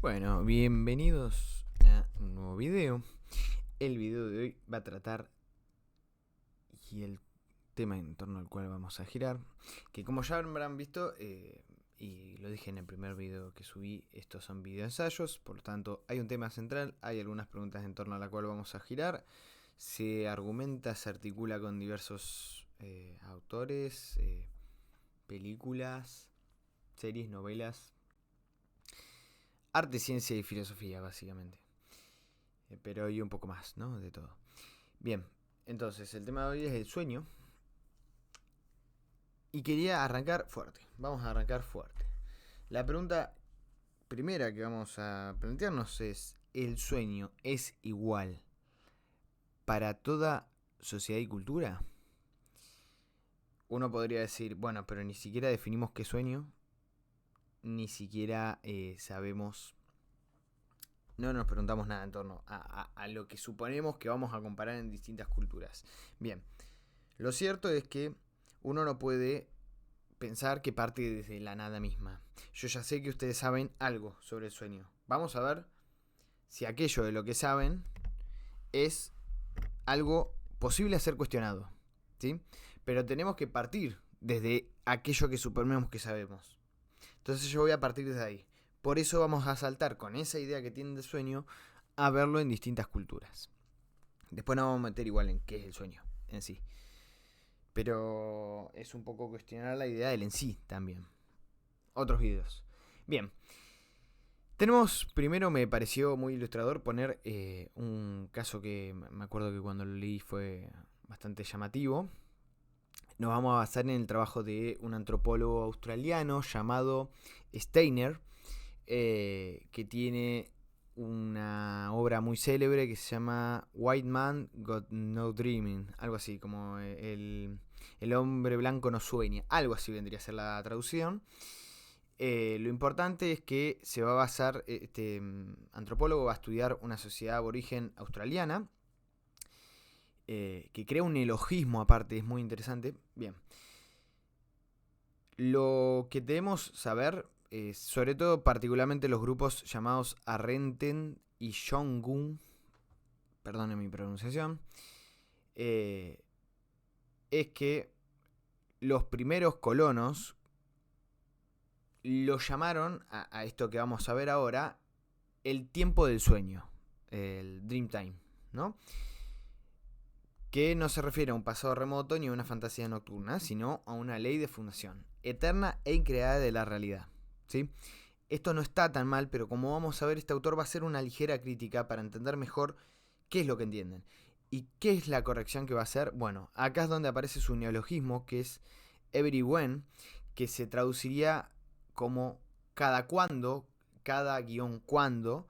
Bueno, bienvenidos a un nuevo video. El video de hoy va a tratar y el tema en torno al cual vamos a girar, que como ya habrán visto, y lo dije en el primer video que subí, estos son video ensayos, por lo tanto hay un tema central, hay algunas preguntas en torno a la cual vamos a girar. Se argumenta, se articula con diversos autores, películas, series, novelas, arte, ciencia y filosofía, básicamente. Pero hay un poco más, ¿no? De todo. Bien, entonces el tema de hoy es el sueño. Y quería arrancar fuerte. Vamos a arrancar fuerte. La pregunta primera que vamos a plantearnos es: ¿el sueño es igual para toda sociedad y cultura? Uno podría decir, bueno, pero ni siquiera definimos qué sueño, ni siquiera sabemos, no nos preguntamos nada en torno a lo que suponemos que vamos a comparar en distintas culturas. Bien, lo cierto es que uno no puede pensar que parte desde la nada misma. Yo ya sé que ustedes saben algo sobre el sueño. Vamos a ver si aquello de lo que saben es algo posible a ser cuestionado, ¿sí? Pero tenemos que partir desde aquello que suponemos que sabemos. Entonces yo voy a partir desde ahí. Por eso vamos a saltar con esa idea que tienen del sueño a verlo en distintas culturas. Después nos vamos a meter igual en qué es el sueño en sí. Pero es un poco cuestionar la idea del en sí también. Otros videos. Bien. Tenemos, primero me pareció muy ilustrador poner un caso que me acuerdo que cuando lo leí fue bastante llamativo. Nos vamos a basar en el trabajo de un antropólogo australiano llamado Steiner, que tiene una obra muy célebre que se llama White Man Got No Dreaming, algo así, como el hombre blanco no sueña, algo así vendría a ser la traducción. Lo importante es que se va a basar, este antropólogo va a estudiar una sociedad aborigen australiana, que crea un neologismo aparte, es muy interesante. Bien, lo que debemos saber, sobre todo particularmente los grupos llamados Arrenten y Shongun, perdonen mi pronunciación, eh, es que los primeros colonos lo llamaron a esto que vamos a ver ahora el tiempo del sueño, el dream time, ¿no? Que no se refiere a un pasado remoto ni a una fantasía nocturna, sino a una ley de fundación, eterna e increada de la realidad, ¿sí? Esto no está tan mal, pero como vamos a ver, este autor va a hacer una ligera crítica para entender mejor qué es lo que entienden. ¿Y qué es la corrección que va a hacer? Bueno, acá es donde aparece su neologismo, que es every when, que se traduciría como cada cuando, cada guión cuando,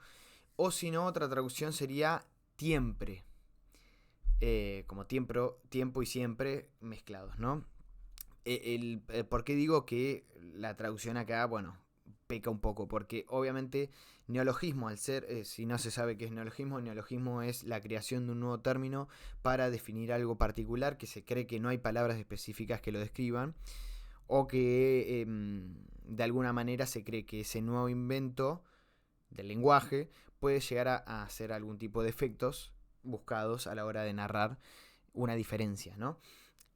o si no, otra traducción sería tiempre, como tiempo y siempre mezclados, ¿no? ¿Por qué digo que la traducción acá, bueno, peca un poco? Porque obviamente neologismo, al ser, si no se sabe qué es neologismo es la creación de un nuevo término para definir algo particular que se cree que no hay palabras específicas que lo describan, o que de alguna manera se cree que ese nuevo invento del lenguaje puede llegar a hacer algún tipo de efectos buscados a la hora de narrar una diferencia, ¿no?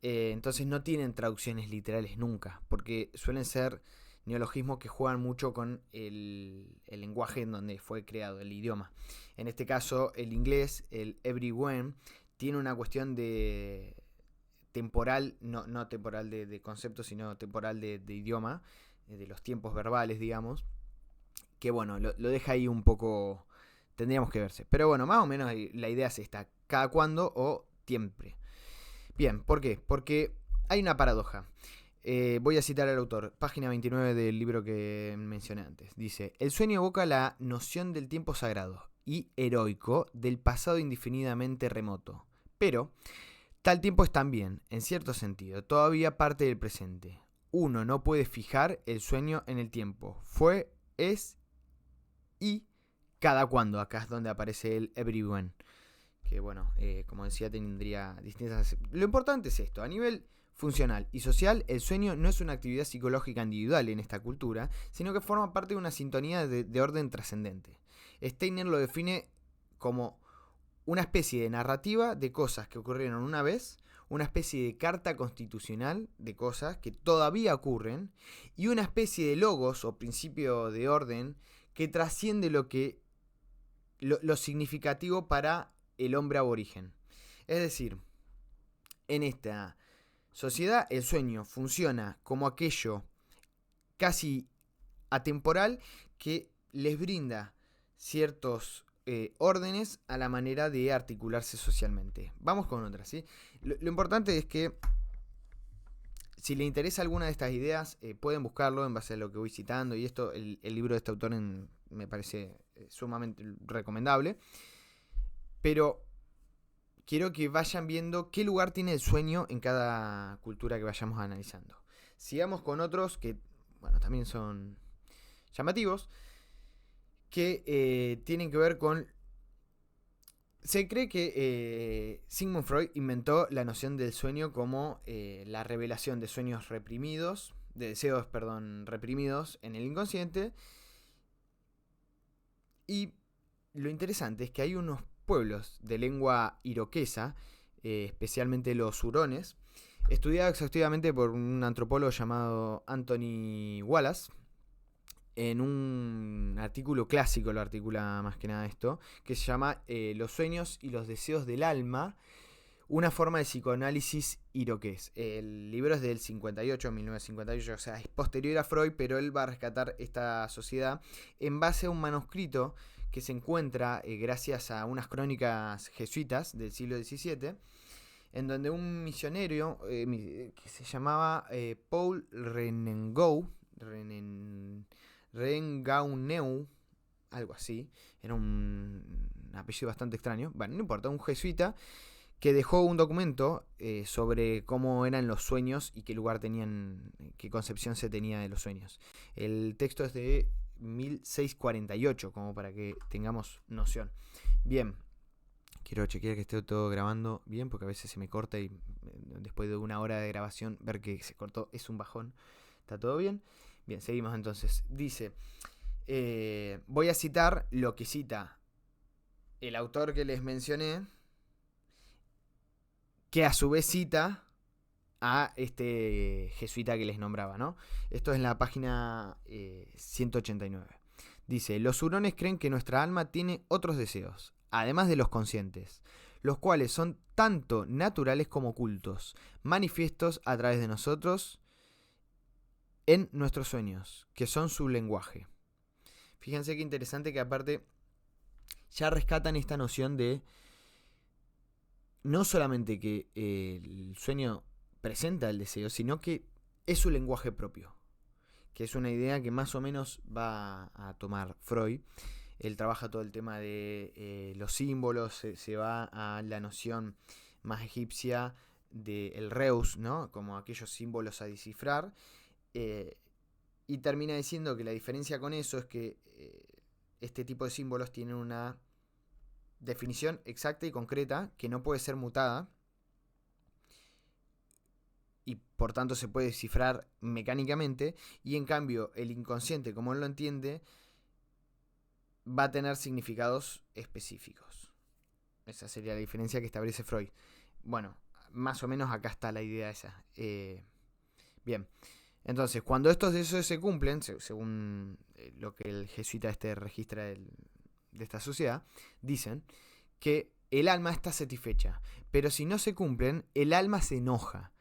Entonces no tienen traducciones literales nunca, porque suelen ser neologismos que juegan mucho con el lenguaje en donde fue creado, el idioma. En este caso, el inglés, el everywhen, tiene una cuestión de temporal, no temporal de concepto, sino temporal de idioma, de los tiempos verbales, digamos, que bueno, lo deja ahí un poco, tendríamos que verse. Pero bueno, más o menos la idea es esta, cada cuándo o siempre. Bien, ¿por qué? Porque hay una paradoja. Voy a citar al autor, página 29 del libro que mencioné antes. Dice, el sueño evoca la noción del tiempo sagrado y heroico del pasado indefinidamente remoto. Pero tal tiempo es también, en cierto sentido, todavía parte del presente. Uno no puede fijar el sueño en el tiempo. Fue, es y cada cuándo. Acá es donde aparece el everyone. Que bueno, como decía, tendría distintas... Lo importante es esto, a nivel funcional y social, el sueño no es una actividad psicológica individual en esta cultura, sino que forma parte de una sintonía de orden trascendente. Steiner lo define como una especie de narrativa de cosas que ocurrieron una vez, una especie de carta constitucional de cosas que todavía ocurren, y una especie de logos o principio de orden que trasciende lo significativo para el hombre aborigen. Es decir, en esta sociedad el sueño funciona como aquello casi atemporal que les brinda ciertos órdenes a la manera de articularse socialmente. Vamos con otra, ¿sí? Lo importante es que si les interesa alguna de estas ideas, pueden buscarlo en base a lo que voy citando. Y esto, el libro de este autor me parece sumamente recomendable. Pero quiero que vayan viendo qué lugar tiene el sueño en cada cultura que vayamos analizando. Sigamos con otros que, bueno, también son llamativos, que tienen que ver con... Se cree que Sigmund Freud inventó la noción del sueño como la revelación de sueños reprimidos, de deseos, reprimidos en el inconsciente. Y lo interesante es que hay unos pueblos de lengua iroquesa, especialmente los hurones, estudiado exhaustivamente por un antropólogo llamado Anthony Wallace. En un artículo clásico lo articula más que nada esto, que se llama Los sueños y los deseos del alma, una forma de psicoanálisis iroqués. El libro es del 58, 1958, o sea, es posterior a Freud, pero él va a rescatar esta sociedad en base a un manuscrito que se encuentra gracias a unas crónicas jesuitas del siglo XVII, en donde un misionero que se llamaba Paul Rengauneu, algo así, era un apellido bastante extraño, bueno, no importa, un jesuita que dejó un documento sobre cómo eran los sueños y qué lugar tenían, qué concepción se tenía de los sueños. El texto es de 1648, como para que tengamos noción. Bien, quiero chequear que esté todo grabando bien, porque a veces se me corta y después de una hora de grabación ver que se cortó es un bajón. ¿Está todo bien? Bien, seguimos entonces. Dice, voy a citar lo que cita el autor que les mencioné, que a su vez cita a este jesuita que les nombraba, ¿no? Esto es en la página 189. Dice, los hurones creen que nuestra alma tiene otros deseos, además de los conscientes, los cuales son tanto naturales como ocultos, manifiestos a través de nosotros en nuestros sueños, que son su lenguaje. Fíjense qué interesante que aparte ya rescatan esta noción de no solamente que el sueño presenta el deseo, sino que es su lenguaje propio, que es una idea que más o menos va a tomar Freud. Él trabaja todo el tema de los símbolos, se va a la noción más egipcia del Reus, ¿no? Como aquellos símbolos a descifrar. Y termina diciendo que la diferencia con eso es que este tipo de símbolos tienen una definición exacta y concreta que no puede ser mutada y por tanto se puede descifrar mecánicamente, y en cambio el inconsciente, como él lo entiende, va a tener significados específicos. Esa sería la diferencia que establece Freud. Bueno, más o menos acá está la idea esa. Bien. Entonces, cuando estos deseos se cumplen, según lo que el jesuita registra de esta sociedad, dicen que el alma está satisfecha, pero si no se cumplen, el alma se enoja.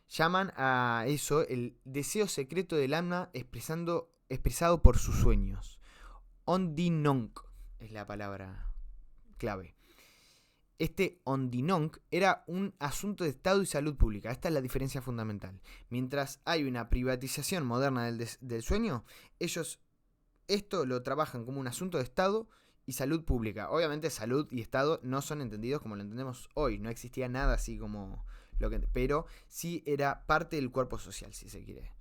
Llaman a eso el deseo secreto del alma expresado por sus sueños. Ondinonk es la palabra clave. Este ondinonk era un asunto de Estado y salud pública. Esta es la diferencia fundamental. Mientras hay una privatización moderna del sueño, ellos esto lo trabajan como un asunto de Estado y salud pública. Obviamente salud y Estado no son entendidos como lo entendemos hoy. No existía nada así como pero sí era parte del cuerpo social, si se quiere.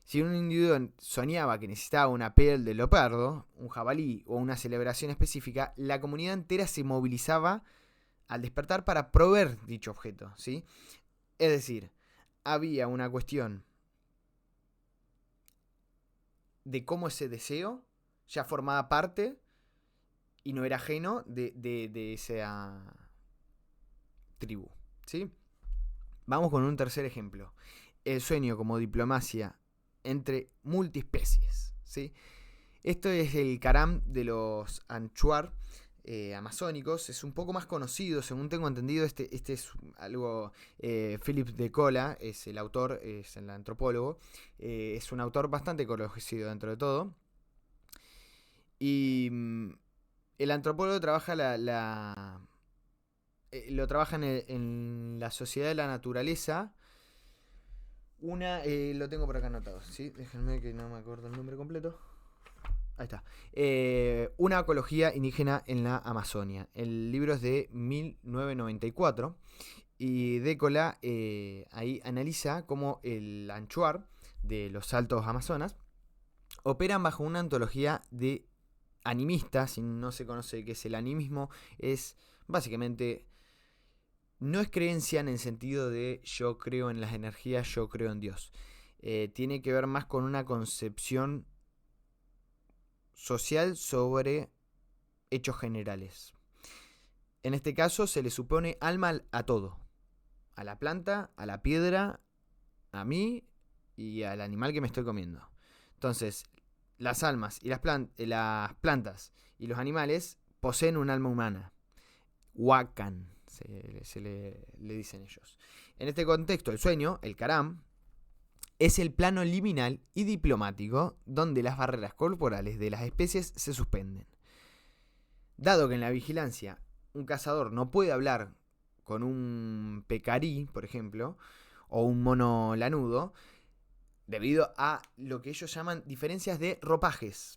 Si un individuo soñaba que necesitaba una piel de leopardo, un jabalí o una celebración específica, la comunidad entera se movilizaba al despertar para proveer dicho objeto, ¿sí? Es decir, había una cuestión de cómo ese deseo ya formaba parte y no era ajeno de esa tribu, ¿sí? Vamos con un tercer ejemplo. El sueño como diplomacia entre multiespecies, ¿sí? Esto es el Karam de los Anchuar amazónicos. Es un poco más conocido, según tengo entendido. Este es algo... Philip de Cola es el autor, es el antropólogo. Es un autor bastante conocido dentro de todo. Y el antropólogo trabaja lo trabaja en la sociedad de la naturaleza. Lo tengo por acá anotado, ¿sí? Déjenme que no me acuerdo el nombre completo. Ahí está. Una ecología indígena en la Amazonia. El libro es de 1994. Y Décola ahí analiza cómo el anchuar de los Altos Amazonas operan bajo una ontología de animista. Si no se conoce qué es el animismo, es básicamente... No es creencia en el sentido de yo creo en las energías, yo creo en Dios. Tiene que ver más con una concepción social sobre hechos generales. En este caso se le supone alma a todo. A la planta, a la piedra, a mí y al animal que me estoy comiendo. Entonces, las almas y las plantas y los animales poseen un alma humana. Wakan, se le dicen ellos. En este contexto, el sueño, el Karam, es el plano liminal y diplomático donde las barreras corporales de las especies se suspenden. Dado que en la vigilancia un cazador no puede hablar con un pecarí, por ejemplo, o un mono lanudo, debido a lo que ellos llaman diferencias de ropajes.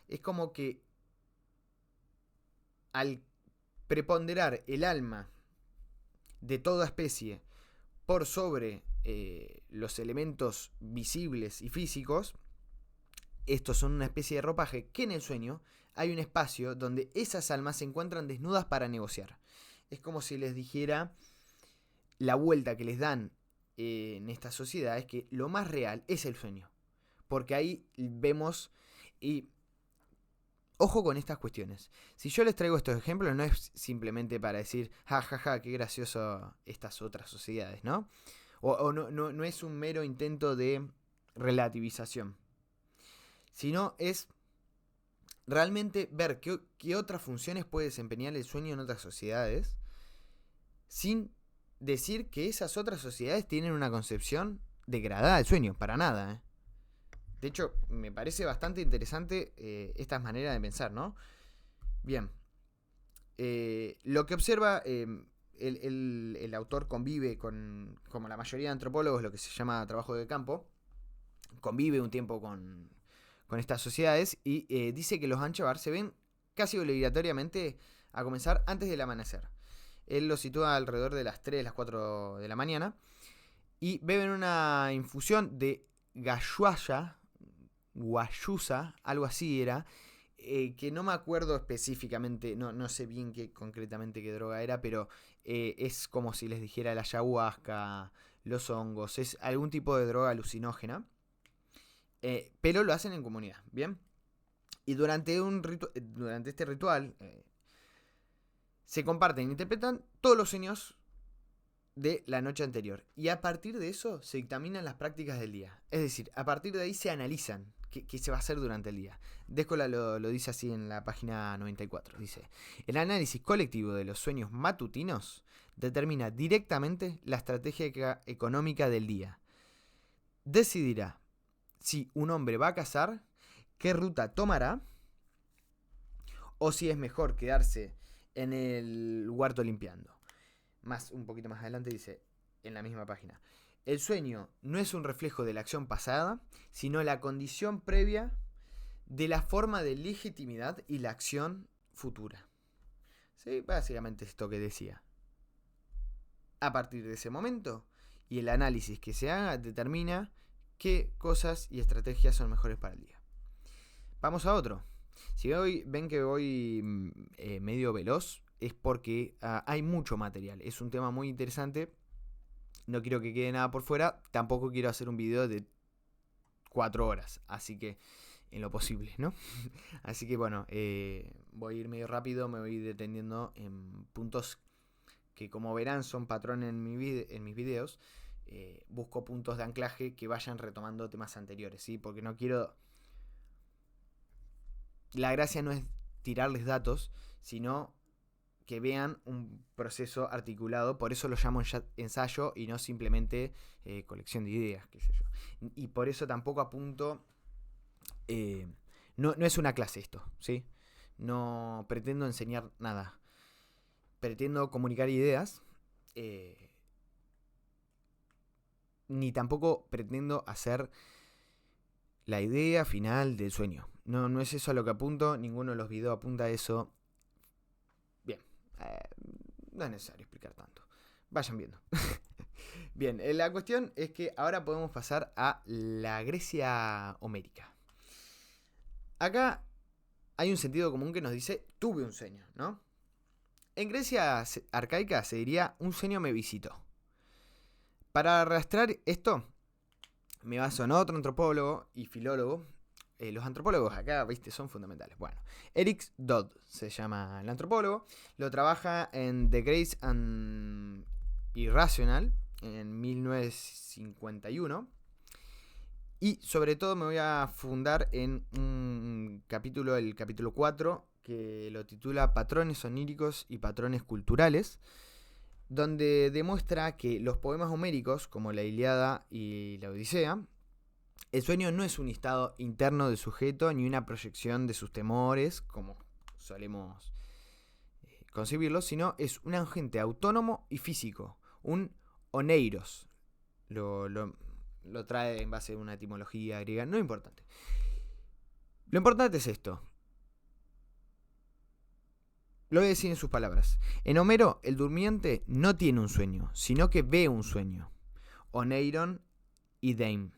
Es como que al preponderar el alma de toda especie por sobre los elementos visibles y físicos, estos son una especie de ropaje que en el sueño hay un espacio donde esas almas se encuentran desnudas para negociar. Es como si les dijera la vuelta que les dan en esta sociedad, es que lo más real es el sueño. Porque ahí vemos y... Ojo con estas cuestiones. Si yo les traigo estos ejemplos, no es simplemente para decir, ja, qué gracioso estas otras sociedades, ¿no? O no es un mero intento de relativización. Sino es realmente ver qué otras funciones puede desempeñar el sueño en otras sociedades, sin decir que esas otras sociedades tienen una concepción degradada del sueño, para nada, ¿eh? De hecho, me parece bastante interesante estas maneras de pensar, ¿no? Bien. Lo que observa el autor convive con, como la mayoría de antropólogos, lo que se llama trabajo de campo, convive un tiempo con estas sociedades y dice que los Anchabar se ven casi obligatoriamente a comenzar antes del amanecer. Él lo sitúa alrededor de las 3, las 4 de la mañana y beben una infusión de guayusa, algo así era, que no me acuerdo específicamente, no sé bien concretamente qué droga era, pero es como si les dijera la ayahuasca, los hongos, es algún tipo de droga alucinógena, pero lo hacen en comunidad, ¿bien? Y durante este ritual se comparten e interpretan todos los sueños de la noche anterior. Y a partir de eso se dictaminan las prácticas del día. Es decir, a partir de ahí se analizan qué se va a hacer durante el día. Décola lo dice así en la página 94. Dice, el análisis colectivo de los sueños matutinos determina directamente la estrategia económica del día. Decidirá si un hombre va a cazar, qué ruta tomará, o si es mejor quedarse en el huerto limpiando. Un poquito más adelante dice, en la misma página, el sueño no es un reflejo de la acción pasada, sino la condición previa de la forma de legitimidad y la acción futura. ¿Sí? Básicamente esto que decía. A partir de ese momento, y el análisis que se haga determina qué cosas y estrategias son mejores para el día. Vamos a otro. Si ven que voy medio veloz, es porque hay mucho material. Es un tema muy interesante no quiero que quede nada por fuera, tampoco quiero hacer un video de 4 horas, así que en lo posible, ¿no? Así que bueno, voy a ir medio rápido, me voy deteniendo en puntos que, como verán, son patrón en mis videos. Busco puntos de anclaje que vayan retomando temas anteriores, ¿sí? Porque no quiero... La gracia no es tirarles datos, sino que vean un proceso articulado. Por eso lo llamo ensayo y no simplemente colección de ideas, qué sé yo. Y por eso tampoco apunto... no es una clase esto, ¿sí? No pretendo enseñar nada. Pretendo comunicar ideas. Ni tampoco pretendo hacer la idea final del sueño. No es eso a lo que apunto. Ninguno de los videos apunta a eso. Bien. No es necesario explicar tanto. Vayan viendo. Bien, la cuestión es que ahora podemos pasar a la Grecia homérica. Acá hay un sentido común que nos dice: tuve un sueño, ¿no? En Grecia arcaica se diría: un sueño me visitó. Para arrastrar esto, me baso en otro antropólogo y filólogo. Los antropólogos acá, viste, son fundamentales. Bueno, Eric Dodd se llama el antropólogo. Lo trabaja en The Grace and Irrational en 1951. Y sobre todo me voy a fundar en un capítulo, el capítulo 4, que lo titula Patrones oníricos y patrones culturales, donde demuestra que los poemas homéricos, como la Ilíada y la Odisea, el sueño no es un estado interno del sujeto ni una proyección de sus temores, como solemos concebirlo, sino es un agente autónomo y físico, un oneiros. Lo trae en base a una etimología griega, no es importante. Lo importante es esto. Lo voy a decir en sus palabras. En Homero, el durmiente no tiene un sueño, sino que ve un sueño. Oneiron y Deim.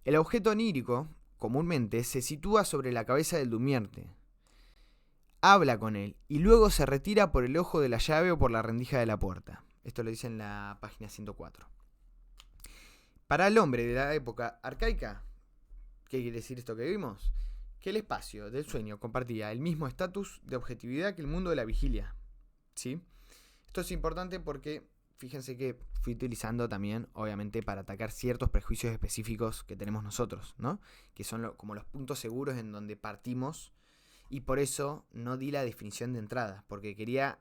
El objeto onírico, comúnmente, se sitúa sobre la cabeza del durmiente. Habla con él y luego se retira por el ojo de la llave o por la rendija de la puerta. Esto lo dice en la página 104. Para el hombre de la época arcaica, ¿qué quiere decir esto que vimos? Que el espacio del sueño compartía el mismo estatus de objetividad que el mundo de la vigilia, ¿sí? Esto es importante porque fíjense que fui utilizando también, obviamente, para atacar ciertos prejuicios específicos que tenemos nosotros, ¿no? Que son como los puntos seguros en donde partimos, y por eso no di la definición de entrada, porque quería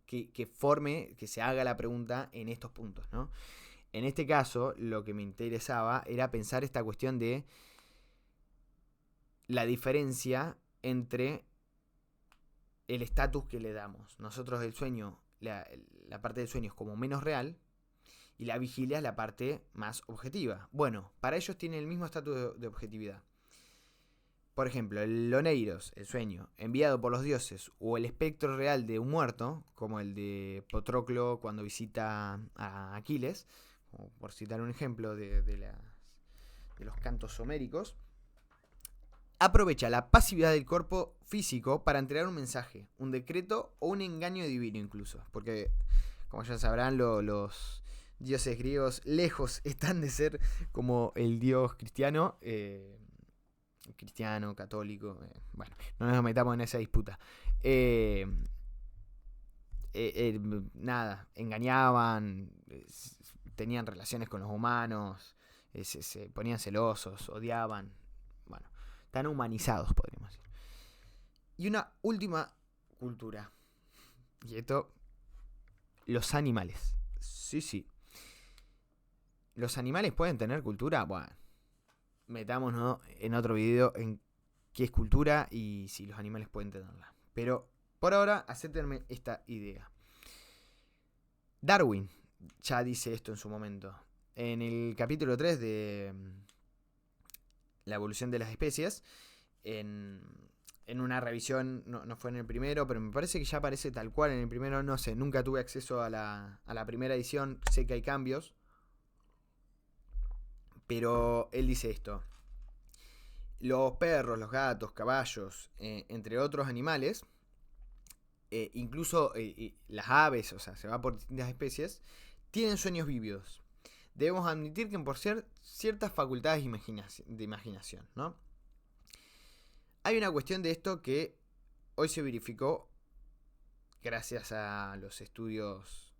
que se haga la pregunta en estos puntos, ¿no? En este caso, lo que me interesaba era pensar esta cuestión de la diferencia entre el estatus que le damos. Nosotros el sueño, la parte del sueño es como menos real y la vigilia es la parte más objetiva. Bueno, para ellos tienen el mismo estatus de objetividad. Por ejemplo, el Oneiros, el sueño, enviado por los dioses, o el espectro real de un muerto, como el de Patroclo cuando visita a Aquiles, por citar un ejemplo de los cantos homéricos, aprovecha la pasividad del cuerpo físico para entregar un mensaje, un decreto o un engaño divino incluso. Porque, como ya sabrán, los dioses griegos lejos están de ser como el dios cristiano, católico. Bueno, no nos metamos en esa disputa. Nada, engañaban, tenían relaciones con los humanos, se ponían celosos, odiaban. Bueno, tan humanizados, podríamos decir. Y una última cultura. Y esto, los animales. Sí. ¿Los animales pueden tener cultura? Bueno, metámonos en otro video en qué es cultura y si los animales pueden tenerla. Pero por ahora, acéptenme esta idea. Darwin ya dice esto en su momento. En el capítulo 3 de La evolución de las especies, en una revisión, no fue en el primero, pero me parece que ya aparece tal cual en el primero, no sé, nunca tuve acceso a la primera edición, sé que hay cambios, pero él dice esto: los perros, los gatos, caballos, entre otros animales, incluso las aves, o sea, se va por distintas especies, tienen sueños vívidos. Debemos admitir que por ciertas facultades de imaginación, ¿no? Hay una cuestión de esto que hoy se verificó gracias a los estudios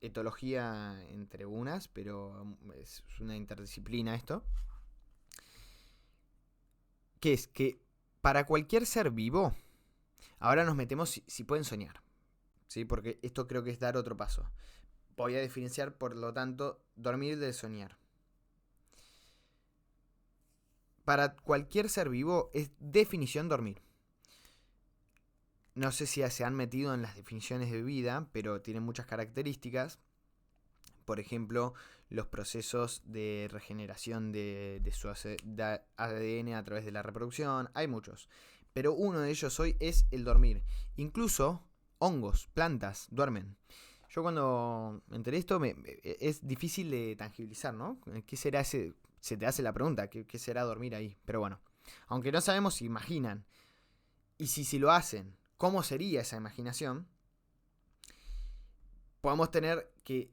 etología entre unas, pero es una interdisciplina esto, que es que para cualquier ser vivo, ahora nos metemos si pueden soñar, ¿sí? Porque esto creo que es dar otro paso. Voy a diferenciar, por lo tanto, dormir de soñar. Para cualquier ser vivo es definición dormir. No sé si se han metido en las definiciones de vida, pero tienen muchas características. Por ejemplo, los procesos de regeneración de su ADN a través de la reproducción. Hay muchos. Pero uno de ellos hoy es el dormir. Incluso hongos, plantas, duermen. Yo cuando me enteré esto es difícil de tangibilizar, ¿no? ¿Qué será ese? Se te hace la pregunta, ¿qué será dormir ahí? Pero bueno, aunque no sabemos si imaginan. Y si lo hacen, ¿cómo sería esa imaginación? Podemos tener que...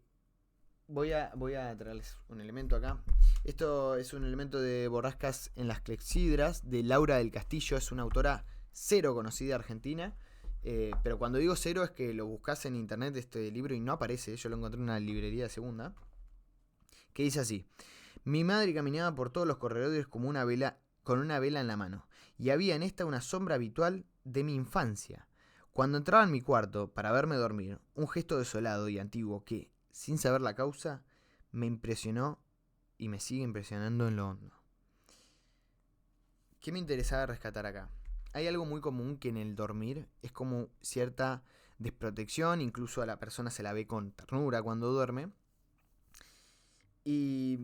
Voy a traerles un elemento acá. Esto es un elemento de Borrascas en las Clepsidras, de Laura del Castillo. Es una autora cero conocida argentina. Pero cuando digo cero es que lo buscas en internet este libro y no aparece. Yo lo encontré en una librería de segunda. Que dice así: mi madre caminaba por todos los corredores como una vela, con una vela en la mano, y había en esta una sombra habitual de mi infancia. Cuando entraba en mi cuarto para verme dormir, un gesto desolado y antiguo que, sin saber la causa, me impresionó y me sigue impresionando en lo hondo. ¿Qué me interesaba rescatar acá? Hay algo muy común que en el dormir es como cierta desprotección, incluso a la persona se la ve con ternura cuando duerme. Y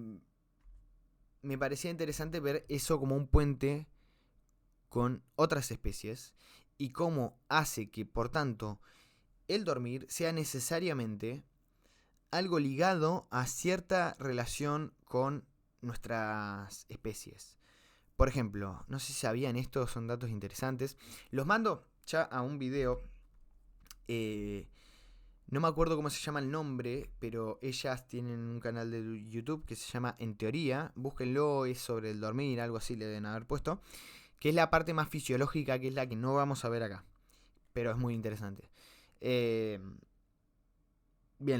me parecía interesante ver eso como un puente con otras especies y cómo hace que, por tanto, el dormir sea necesariamente algo ligado a cierta relación con nuestras especies. Por ejemplo, no sé si sabían esto, son datos interesantes. Los mando ya a un video. No me acuerdo cómo se llama el nombre, pero ellas tienen un canal de YouTube que se llama En Teoría. Búsquenlo, es sobre el dormir, algo así le deben haber puesto. Que es la parte más fisiológica, que es la que no vamos a ver acá. Pero es muy interesante. Bien,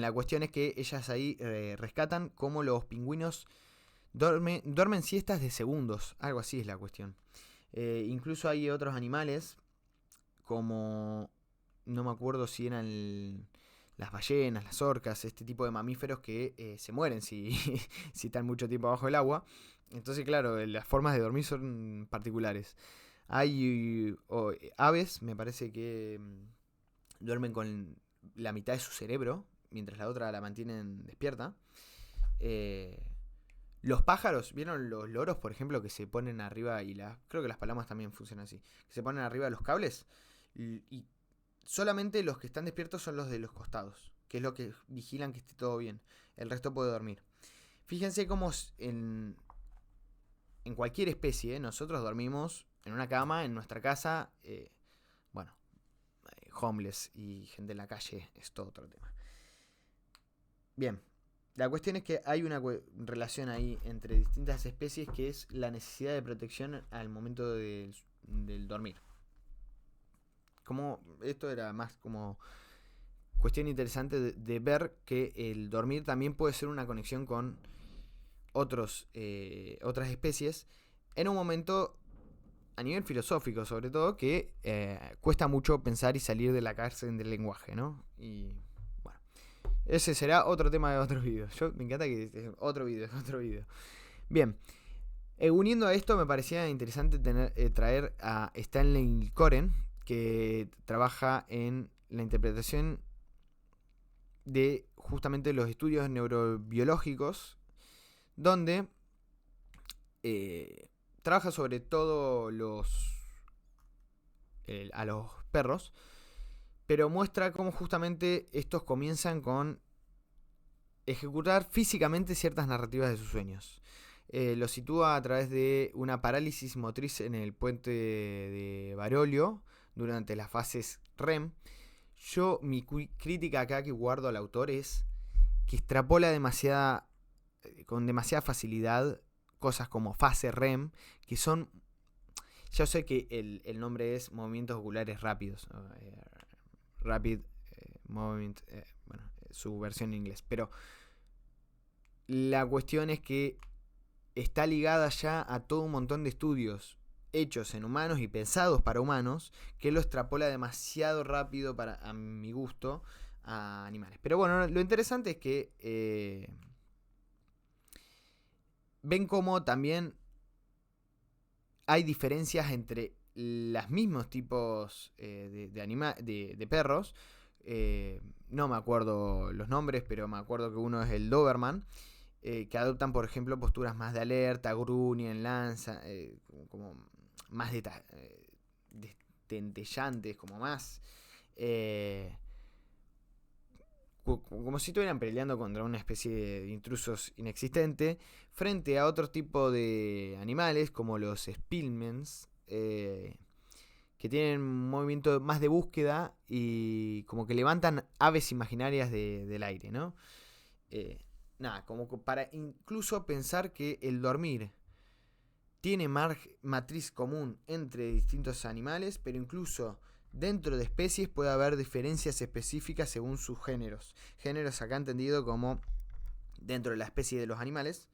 la cuestión es que ellas ahí rescatan cómo los pingüinos duermen siestas de segundos. Algo así es la cuestión. Incluso hay otros animales, como... No me acuerdo si eran las ballenas, las orcas, este tipo de mamíferos que se mueren si están mucho tiempo abajo del agua. Entonces, claro, las formas de dormir son particulares. Hay aves, me parece que duermen con la mitad de su cerebro, mientras la otra la mantienen despierta. Los pájaros, ¿vieron los loros, por ejemplo, que se ponen arriba, y creo que las palomas también funcionan así, que se ponen arriba de los cables y solamente los que están despiertos son los de los costados, que es lo que vigilan que esté todo bien. El resto puede dormir. Fíjense cómo en cualquier especie nosotros dormimos en una cama, en nuestra casa. Homeless y gente en la calle es todo otro tema. Bien, la cuestión es que hay una relación ahí entre distintas especies, que es la necesidad de protección al momento del dormir. Como esto era más como cuestión interesante de ver que el dormir también puede ser una conexión con otras especies en un momento a nivel filosófico, sobre todo, que cuesta mucho pensar y salir de la cárcel del lenguaje, ¿no? Y bueno, ese será otro tema de otros videos. Yo me encanta que otro video. Bien, uniendo a esto, me parecía interesante traer a Stanley Coren, que trabaja en la interpretación de justamente los estudios neurobiológicos, donde trabaja sobre todo a los perros, pero muestra cómo justamente estos comienzan con ejecutar físicamente ciertas narrativas de sus sueños. Lo sitúa a través de una parálisis motriz en el puente de Barolio durante las fases REM. Mi crítica acá que guardo al autor es que extrapola con demasiada facilidad cosas como fase REM, que son, yo sé que el nombre es movimientos oculares rápidos, Rapid Movement, su versión en inglés, pero la cuestión es que está ligada ya a todo un montón de estudios hechos en humanos y pensados para humanos, que lo extrapola demasiado rápido a mi gusto a animales. Pero bueno, lo interesante es que ven cómo también hay diferencias entre los mismos tipos de perros. No me acuerdo los nombres, pero me acuerdo que uno es el Doberman, que adoptan, por ejemplo, posturas más de alerta, gruñen, lanza, como más destellantes, como más... como si estuvieran peleando contra una especie de intrusos inexistente, frente a otro tipo de animales, como los Spillmans, que tienen un movimiento más de búsqueda y como que levantan aves imaginarias del aire, ¿no? Como para incluso pensar que el dormir tiene matriz común entre distintos animales, pero incluso dentro de especies puede haber diferencias específicas según sus géneros. Géneros acá entendido como dentro de la especie de los animales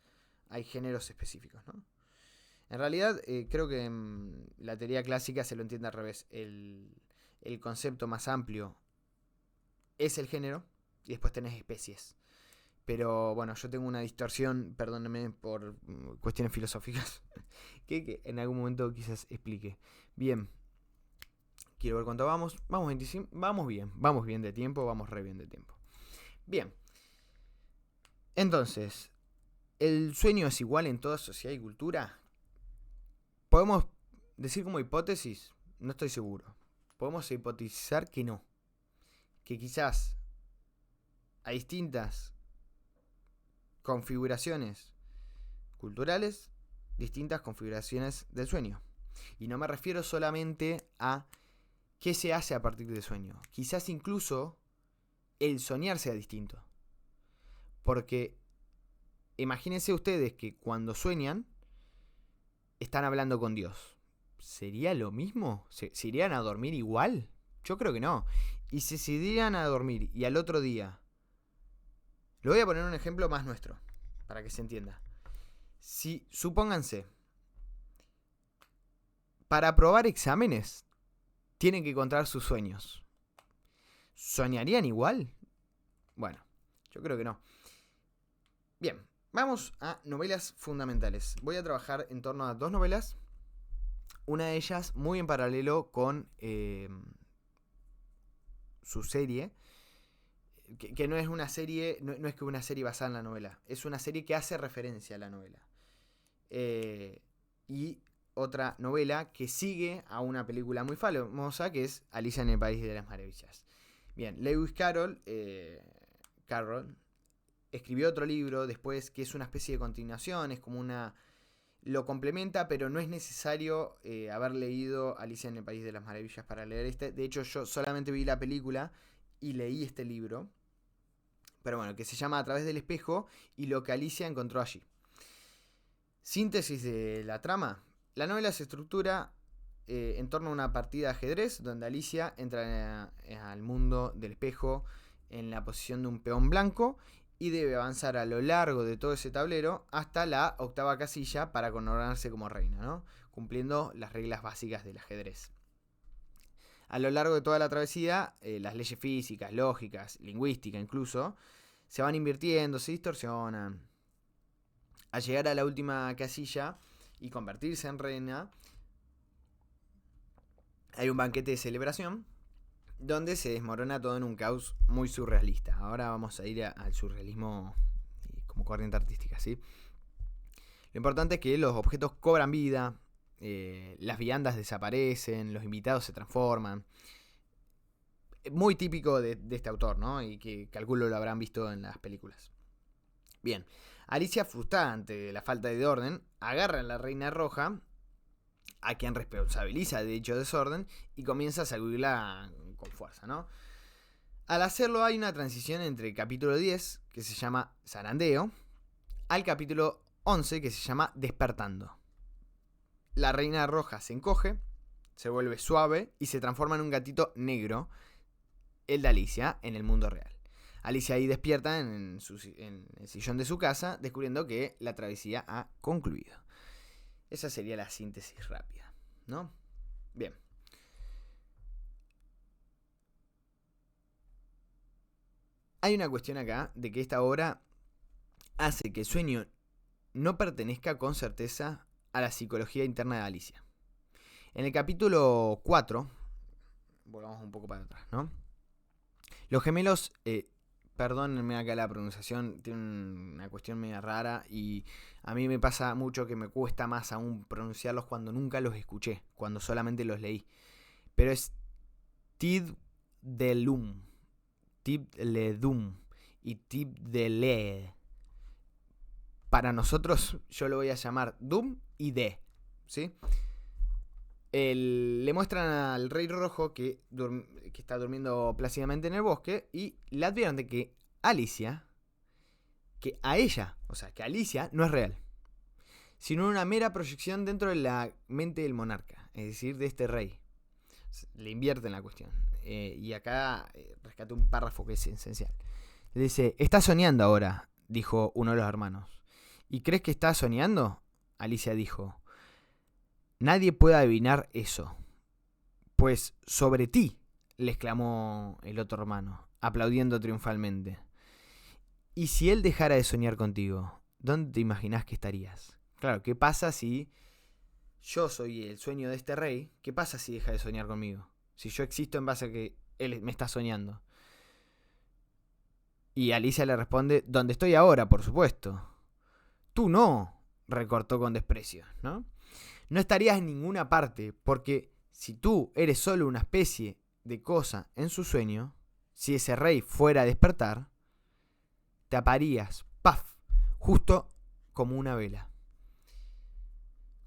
hay géneros específicos, ¿no? En realidad creo que la teoría clásica se lo entiende al revés. El concepto más amplio es el género y después tenés especies. Pero bueno, yo tengo una distorsión, perdónenme por cuestiones filosóficas, que en algún momento quizás explique. Bien, quiero ver cuánto vamos. Vamos 25, vamos bien de tiempo, vamos re bien de tiempo. Bien, entonces, ¿el sueño es igual en toda sociedad y cultura? Podemos decir como hipótesis, no estoy seguro. Podemos hipotizar que no. Que quizás a distintas configuraciones culturales, distintas configuraciones del sueño. Y no me refiero solamente a qué se hace a partir del sueño. Quizás incluso el soñar sea distinto. Porque imagínense ustedes que cuando sueñan están hablando con Dios. ¿Sería lo mismo? ¿Se irían a dormir igual? Yo creo que no. Y si se irían a dormir y al otro día... Le voy a poner un ejemplo más nuestro, para que se entienda. Si, supónganse, para aprobar exámenes, tienen que contar sus sueños. ¿Soñarían igual? Bueno, yo creo que no. Bien, vamos a novelas fundamentales. Voy a trabajar en torno a 2 novelas. Una de ellas muy en paralelo con su serie. Que no es una serie, no es que una serie basada en la novela. Es una serie que hace referencia a la novela. Y otra novela que sigue a una película muy famosa, que es Alicia en el País de las Maravillas. Bien, Lewis Carroll escribió otro libro después que es una especie de continuación, es como una... Lo complementa, pero no es necesario haber leído Alicia en el País de las Maravillas para leer este. De hecho, yo solamente vi la película y leí este libro. Pero bueno, que se llama A través del espejo y lo que Alicia encontró allí. Síntesis de la trama. La novela se estructura en torno a una partida de ajedrez donde Alicia entra al mundo del espejo en la posición de un peón blanco y debe avanzar a lo largo de todo ese tablero hasta la 8ª casilla para coronarse como reina, ¿no? Cumpliendo las reglas básicas del ajedrez. A lo largo de toda la travesía, las leyes físicas, lógicas, lingüísticas incluso, se van invirtiendo, se distorsionan. Al llegar a la última casilla y convertirse en reina, hay un banquete de celebración donde se desmorona todo en un caos muy surrealista. Ahora vamos a ir al surrealismo como corriente artística, ¿sí? Lo importante es que los objetos cobran vida, las viandas desaparecen, los invitados se transforman. Muy típico de este autor, ¿no? Y que calculo lo habrán visto en las películas. Bien, Alicia, frustrada ante la falta de orden, agarra a la Reina Roja, a quien responsabiliza de dicho desorden, y comienza a sacudirla con fuerza, ¿no? Al hacerlo hay una transición entre el capítulo 10, que se llama Zarandeo, al capítulo 11, que se llama Despertando. La reina roja se encoge, se vuelve suave y se transforma en un gatito negro, el de Alicia, en el mundo real. Alicia ahí despierta en el sillón de su casa, descubriendo que la travesía ha concluido. Esa sería la síntesis rápida, ¿no? Bien. Hay una cuestión acá de que esta obra hace que el sueño no pertenezca con certeza a la psicología interna de Alicia. En el capítulo 4, volvamos un poco para atrás, ¿no? Los gemelos, perdónenme acá la pronunciación, tiene una cuestión media rara y a mí me pasa mucho que me cuesta más aún pronunciarlos cuando nunca los escuché, cuando solamente los leí. Pero es Tid-de-lum, Tid-le-dum y Tid-de-le. Para nosotros yo lo voy a llamar Dum y De, ¿sí? Le muestran al Rey Rojo que está durmiendo plácidamente en el bosque y le advierten que Alicia, que a ella, o sea, que Alicia no es real, sino una mera proyección dentro de la mente del monarca, es decir, de este rey. Le invierten la cuestión. Y acá rescaté un párrafo que es esencial. Le dice, estás soñando ahora, dijo uno de los hermanos. ¿Y crees que estás soñando? Alicia dijo, nadie puede adivinar eso. Pues sobre ti, le exclamó el otro hermano, aplaudiendo triunfalmente. ¿Y si él dejara de soñar contigo? ¿Dónde te imaginás que estarías? Claro, ¿qué pasa si yo soy el sueño de este rey? ¿Qué pasa si deja de soñar conmigo? Si yo existo en base a que él me está soñando. Y Alicia le responde, ¿dónde estoy ahora, por supuesto? Tú no, recortó con desprecio, ¿no? No estarías en ninguna parte, porque si tú eres solo una especie de cosa en su sueño, si ese rey fuera a despertar, te aparías, ¡paf!, justo como una vela.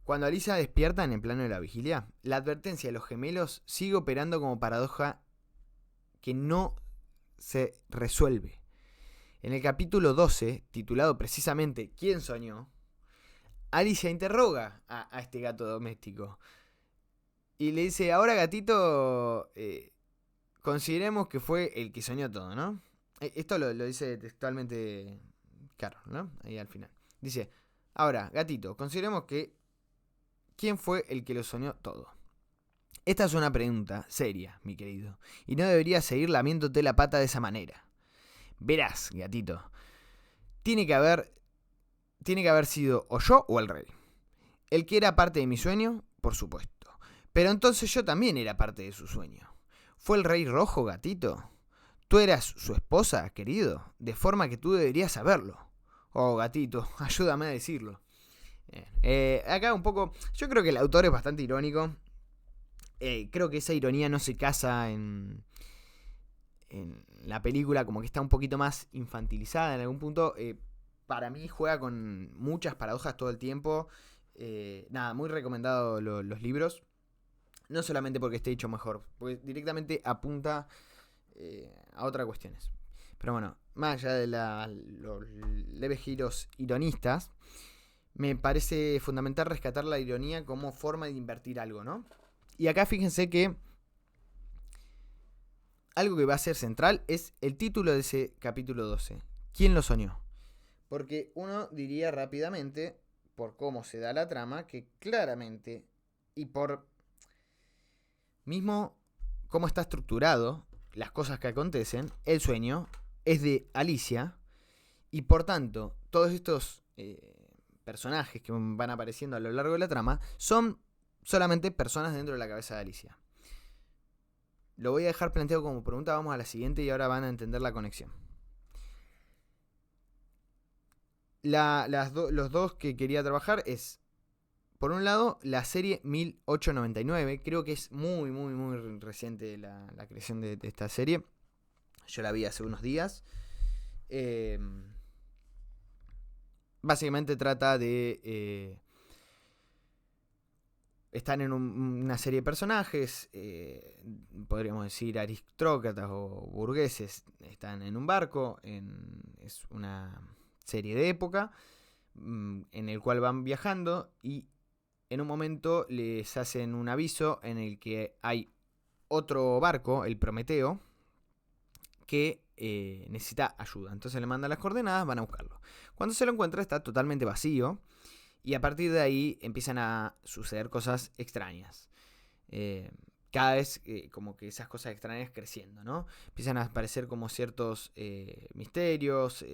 Cuando Alicia despierta en el plano de la vigilia, la advertencia de los gemelos sigue operando como paradoja que no se resuelve. En el capítulo 12, titulado precisamente ¿Quién soñó?, Alicia interroga a este gato doméstico y le dice, ahora gatito, consideremos que fue el que soñó todo, ¿no? Esto lo dice textualmente Carol, ¿no? Ahí al final. Dice, ahora, gatito, consideremos que ¿quién fue el que lo soñó todo? Esta es una pregunta seria, mi querido, y no deberías seguir lamiéndote la pata de esa manera. Verás, gatito, tiene que haber sido o yo o el rey. El que era parte de mi sueño, por supuesto. Pero entonces yo también era parte de su sueño. ¿Fue el Rey Rojo, gatito? Tú eras su esposa, querido, de forma que tú deberías saberlo. Oh, gatito, ayúdame a decirlo. Acá un poco, yo creo que el autor es bastante irónico. Creo que esa ironía no se casa en la película, como que está un poquito más infantilizada en algún punto. Para mí juega con muchas paradojas todo el tiempo. Nada, muy recomendado los libros. No solamente porque esté hecho mejor, porque directamente apunta a otras cuestiones. Pero bueno, más allá de los leves giros ironistas, me parece fundamental rescatar la ironía como forma de invertir algo, ¿no? Y acá fíjense que algo que va a ser central es el título de ese capítulo 12. ¿Quién lo soñó? Porque uno diría rápidamente, por cómo se da la trama, que claramente, y por mismo cómo está estructurado, las cosas que acontecen, el sueño es de Alicia, y por tanto, todos estos personajes que van apareciendo a lo largo de la trama son solamente personas dentro de la cabeza de Alicia. Lo voy a dejar planteado como pregunta, vamos a la siguiente y ahora van a entender la conexión. Los dos que quería trabajar es, por un lado, la serie 1899. Creo que es muy, muy, muy reciente la creación de esta serie. Yo la vi hace unos días. Básicamente trata de están en una serie de personajes, podríamos decir aristócratas o burgueses, están en un barco, es una serie de época, en el cual van viajando y en un momento les hacen un aviso en el que hay otro barco, el Prometeo, que necesita ayuda. Entonces le mandan las coordenadas, van a buscarlo. Cuando se lo encuentra está totalmente vacío y a partir de ahí empiezan a suceder cosas extrañas. Cada vez como que esas cosas extrañas creciendo, ¿no? Empiezan a aparecer como ciertos misterios,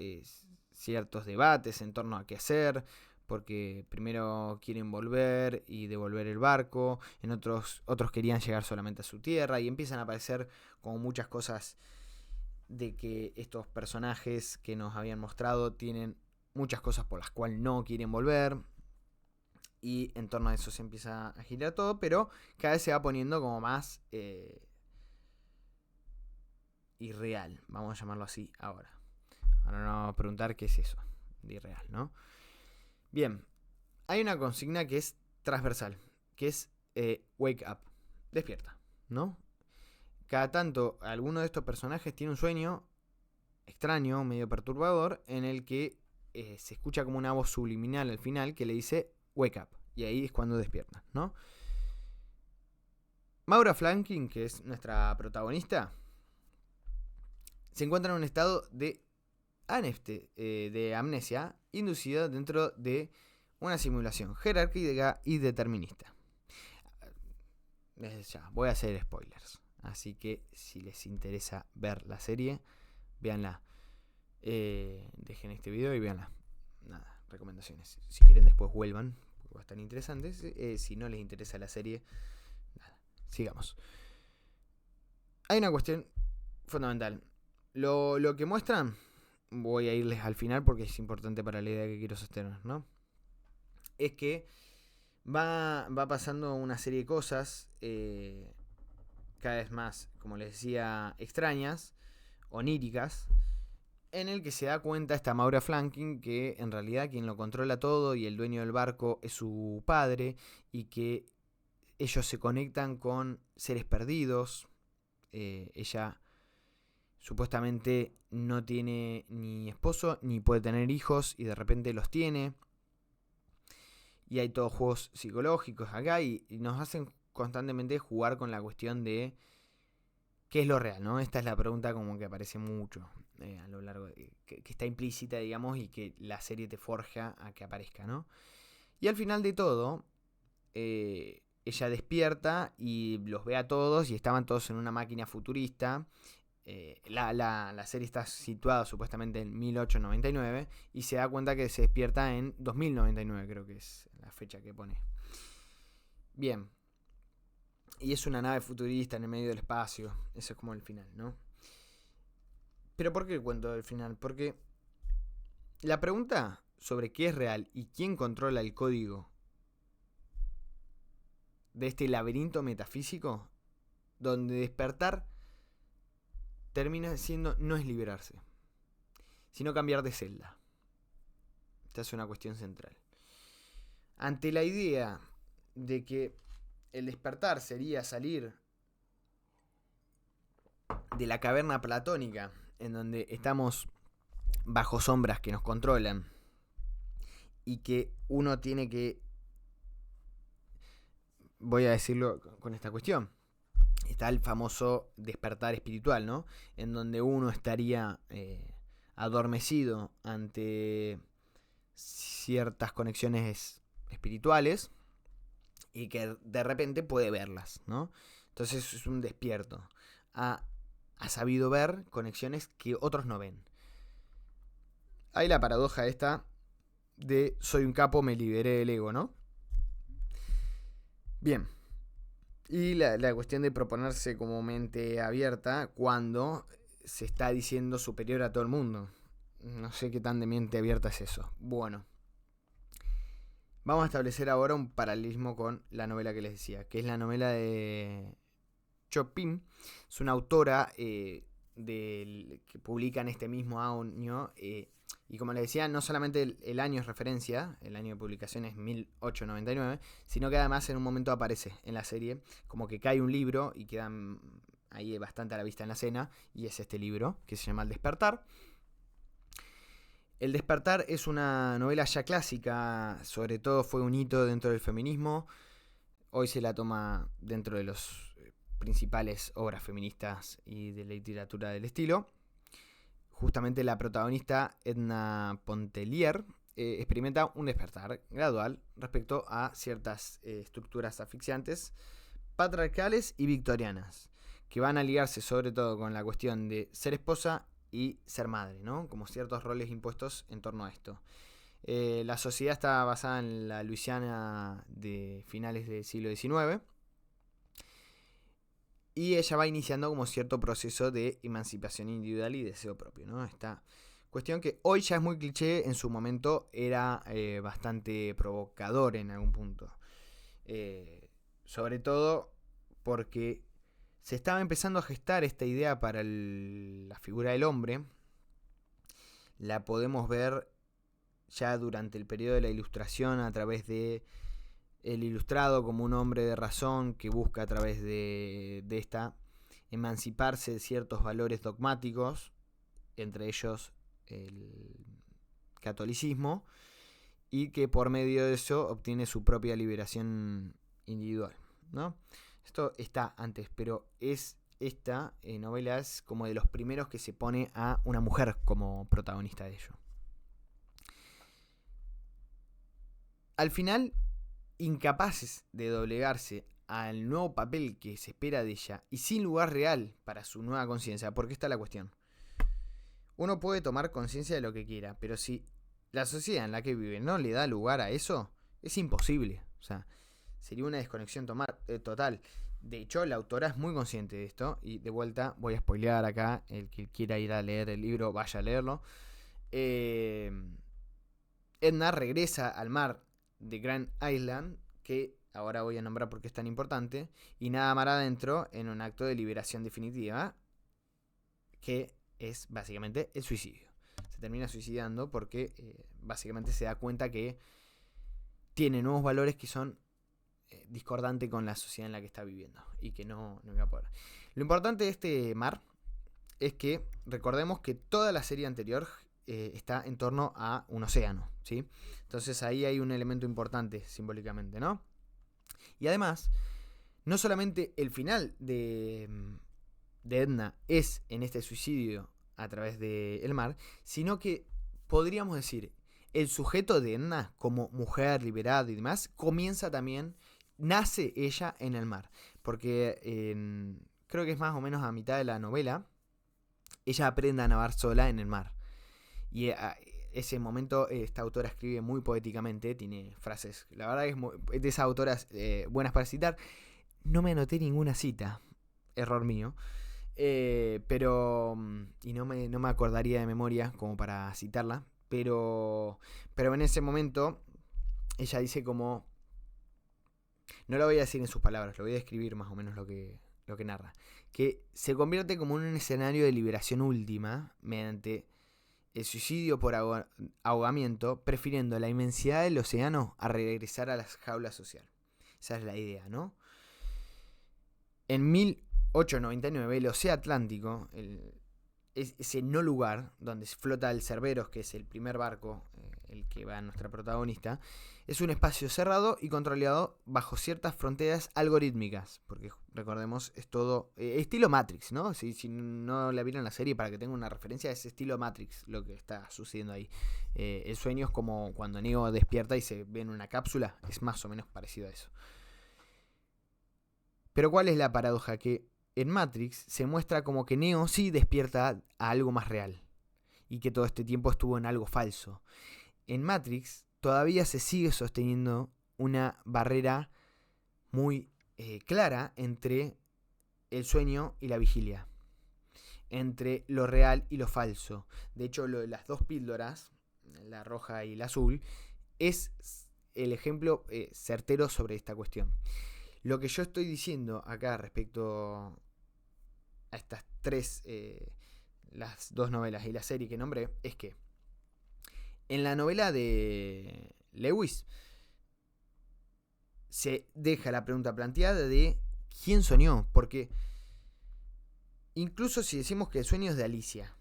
ciertos debates en torno a qué hacer, porque primero quieren volver y devolver el barco, en otros querían llegar solamente a su tierra y empiezan a aparecer como muchas cosas de que estos personajes que nos habían mostrado tienen muchas cosas por las cuales no quieren volver y en torno a eso se empieza a girar todo, pero cada vez se va poniendo como más irreal, vamos a llamarlo así ahora. Ahora nos vamos a preguntar qué es eso de irreal, ¿no? Bien, hay una consigna que es transversal, que es wake up, despierta, ¿no? Cada tanto alguno de estos personajes tiene un sueño extraño, medio perturbador, en el que se escucha como una voz subliminal al final que le dice wake up, y ahí es cuando despierta, ¿no? Maura Flanking, que es nuestra protagonista, se encuentra en un estado de amnesia inducida dentro de una simulación jerárquica y determinista. Ya, voy a hacer spoilers, así que si les interesa ver la serie, véanla. Dejen este video y véanla. Nada, recomendaciones. Si quieren después vuelvan, porque va a estar interesante. Si no les interesa la serie, nada, sigamos. Hay una cuestión fundamental. Lo que muestran, voy a irles al final porque es importante para la idea que quiero sostener, ¿no? Es que va pasando una serie de cosas cada vez más, como les decía, extrañas, oníricas, en el que se da cuenta esta Maura Flanking que en realidad quien lo controla todo y el dueño del barco es su padre y que ellos se conectan con seres perdidos. Ella supuestamente no tiene ni esposo ni puede tener hijos y de repente los tiene. Y hay todos juegos psicológicos acá y nos hacen constantemente jugar con la cuestión de qué es lo real, ¿no? Esta es la pregunta como que aparece mucho a lo largo de, que está implícita, digamos, y que la serie te forja a que aparezca, ¿no? Y al final de todo, ella despierta y los ve a todos y estaban todos en una máquina futurista. La serie está situada supuestamente en 1899 y se da cuenta que se despierta en 2099, creo que es la fecha que pone. Bien. Y es una nave futurista en el medio del espacio. Eso es como el final, ¿no? Pero ¿por qué cuento el final? Porque la pregunta sobre qué es real y quién controla el código de este laberinto metafísico, donde despertar termina siendo, no es liberarse, sino cambiar de celda. Esta es una cuestión central. Ante la idea de que el despertar sería salir de la caverna platónica, en donde estamos bajo sombras que nos controlan, y que uno tiene que, voy a decirlo con esta cuestión, está el famoso despertar espiritual, ¿no? En donde uno estaría adormecido ante ciertas conexiones espirituales y que de repente puede verlas, ¿no? Entonces es un despierto. Ha sabido ver conexiones que otros no ven. Hay la paradoja esta de soy un capo, me liberé del ego, ¿no? Bien. Y la cuestión de proponerse como mente abierta cuando se está diciendo superior a todo el mundo. No sé qué tan de mente abierta es eso. Bueno. Vamos a establecer ahora un paralelismo con la novela que les decía, que es la novela de Chopin. Es una autora que publica en este mismo año y Y como les decía, no solamente el año es referencia, el año de publicación es 1899, sino que además en un momento aparece en la serie como que cae un libro y quedan ahí bastante a la vista en la escena, y es este libro que se llama El Despertar. El Despertar es una novela ya clásica, sobre todo fue un hito dentro del feminismo. Hoy se la toma dentro de las principales obras feministas y de la literatura del estilo. Justamente la protagonista, Edna Pontellier, experimenta un despertar gradual respecto a ciertas estructuras asfixiantes, patriarcales y victorianas, que van a ligarse sobre todo con la cuestión de ser esposa y ser madre, ¿no? Como ciertos roles impuestos en torno a esto. La sociedad está basada en la Luisiana de finales del siglo XIX, y ella va iniciando como cierto proceso de emancipación individual y deseo propio, ¿no? Esta cuestión que hoy ya es muy cliché, en su momento era bastante provocador en algún punto. Sobre todo porque se estaba empezando a gestar esta idea para la figura del hombre. La podemos ver ya durante el periodo de la Ilustración a través de el ilustrado como un hombre de razón que busca a través de esta emanciparse de ciertos valores dogmáticos, entre ellos el catolicismo, y que por medio de eso obtiene su propia liberación individual, ¿no? Esto está antes, pero esta novela es como de los primeros que se pone a una mujer como protagonista de ello. Al final, incapaces de doblegarse al nuevo papel que se espera de ella y sin lugar real para su nueva conciencia, porque está la cuestión. Uno puede tomar conciencia de lo que quiera, pero si la sociedad en la que vive no le da lugar a eso, es imposible. O sea, sería una desconexión total. De hecho, la autora es muy consciente de esto, y de vuelta voy a spoilear acá, el que quiera ir a leer el libro, vaya a leerlo. Edna regresa al mar de Grand Island, que ahora voy a nombrar porque es tan importante, y nada mar adentro en un acto de liberación definitiva, que es básicamente el suicidio. Se termina suicidando porque básicamente se da cuenta que tiene nuevos valores que son discordantes con la sociedad en la que está viviendo y que no iba a poder. Lo importante de este mar es que recordemos que toda la serie anterior está en torno a un océano, ¿sí? Entonces ahí hay un elemento importante simbólicamente, ¿no? Y además, no solamente el final de Edna es en este suicidio a través del mar, sino que podríamos decir, el sujeto de Edna como mujer liberada y demás, comienza también, nace ella en el mar, porque creo que es más o menos a mitad de la novela, ella aprende a nadar sola en el mar. Y ese momento esta autora escribe muy poéticamente, tiene frases, la verdad que es de esas autoras buenas para citar. No me anoté ninguna cita, error mío, pero y no me acordaría de memoria como para citarla, pero en ese momento ella dice como, no lo voy a decir en sus palabras, lo voy a describir más o menos lo que narra, que se convierte como en un escenario de liberación última mediante el suicidio por ahogamiento, prefiriendo la inmensidad del océano a regresar a la jaula social. Esa es la idea, ¿no? En 1899, el Océano Atlántico, ese no lugar donde flota el Cerberus, que es el primer barco, el que va a nuestra protagonista, es un espacio cerrado y controlado bajo ciertas fronteras algorítmicas, porque recordemos, es todo estilo Matrix, ¿no? Si no la vieron la serie, para que tengan una referencia, es estilo Matrix lo que está sucediendo ahí. El sueño es como cuando Neo despierta y se ve en una cápsula, es más o menos parecido a eso. Pero ¿cuál es la paradoja? Que en Matrix se muestra como que Neo sí despierta a algo más real y que todo este tiempo estuvo en algo falso. En Matrix todavía se sigue sosteniendo una barrera muy clara entre el sueño y la vigilia, entre lo real y lo falso. De hecho, las dos píldoras, la roja y la azul, es el ejemplo certero sobre esta cuestión. Lo que yo estoy diciendo acá respecto a estas tres, las dos novelas y la serie que nombré, es que En la novela de Lewis se deja la pregunta planteada de quién soñó, porque incluso si decimos que el sueño es de Alicia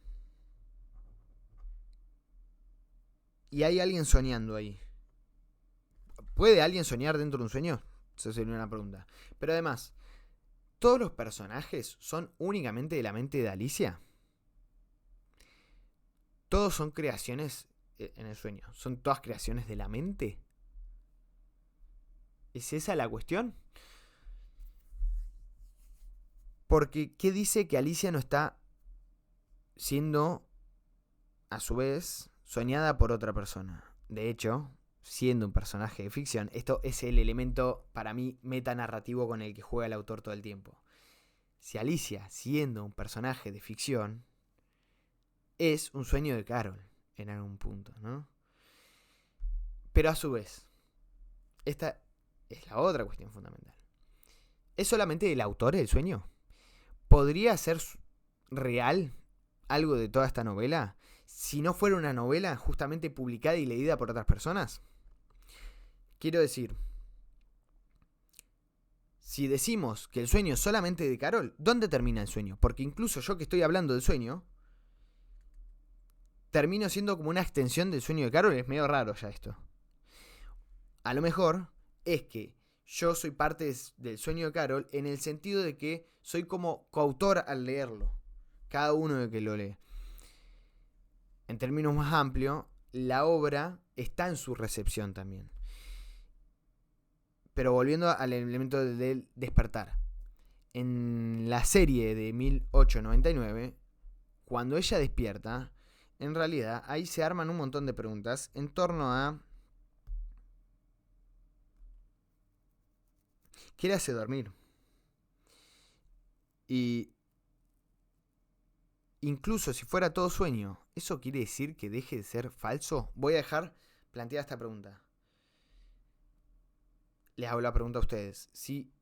y hay alguien soñando ahí, ¿puede alguien soñar dentro de un sueño? Esa sería una pregunta. Pero además, ¿todos los personajes son únicamente de la mente de Alicia? ¿Todos son creaciones en el sueño? ¿Son todas creaciones de la mente? ¿Es esa la cuestión? Porque, ¿qué dice que Alicia no está siendo, a su vez, soñada por otra persona? De hecho, siendo un personaje de ficción, esto es el elemento, para mí, metanarrativo con el que juega el autor todo el tiempo. Si Alicia, siendo un personaje de ficción, es un sueño de Carol, en algún punto, ¿no? Pero a su vez, esta es la otra cuestión fundamental. ¿Es solamente el autor el sueño? ¿Podría ser real algo de toda esta novela si no fuera una novela justamente publicada y leída por otras personas? Quiero decir, si decimos que el sueño es solamente de Carol, ¿dónde termina el sueño? Porque incluso yo que estoy hablando del sueño, termino siendo como una extensión del sueño de Carol. Es medio raro ya esto. A lo mejor es que yo soy parte del sueño de Carol en el sentido de que soy como coautor al leerlo. Cada uno de que lo lee. En términos más amplios, la obra está en su recepción también. Pero volviendo al elemento del despertar. En la serie de 1899, cuando ella despierta, en realidad ahí se arman un montón de preguntas en torno a ¿qué le hace dormir? Y incluso si fuera todo sueño, ¿eso quiere decir que deje de ser falso? Voy a dejar planteada esta pregunta. Les hago la pregunta a ustedes. Si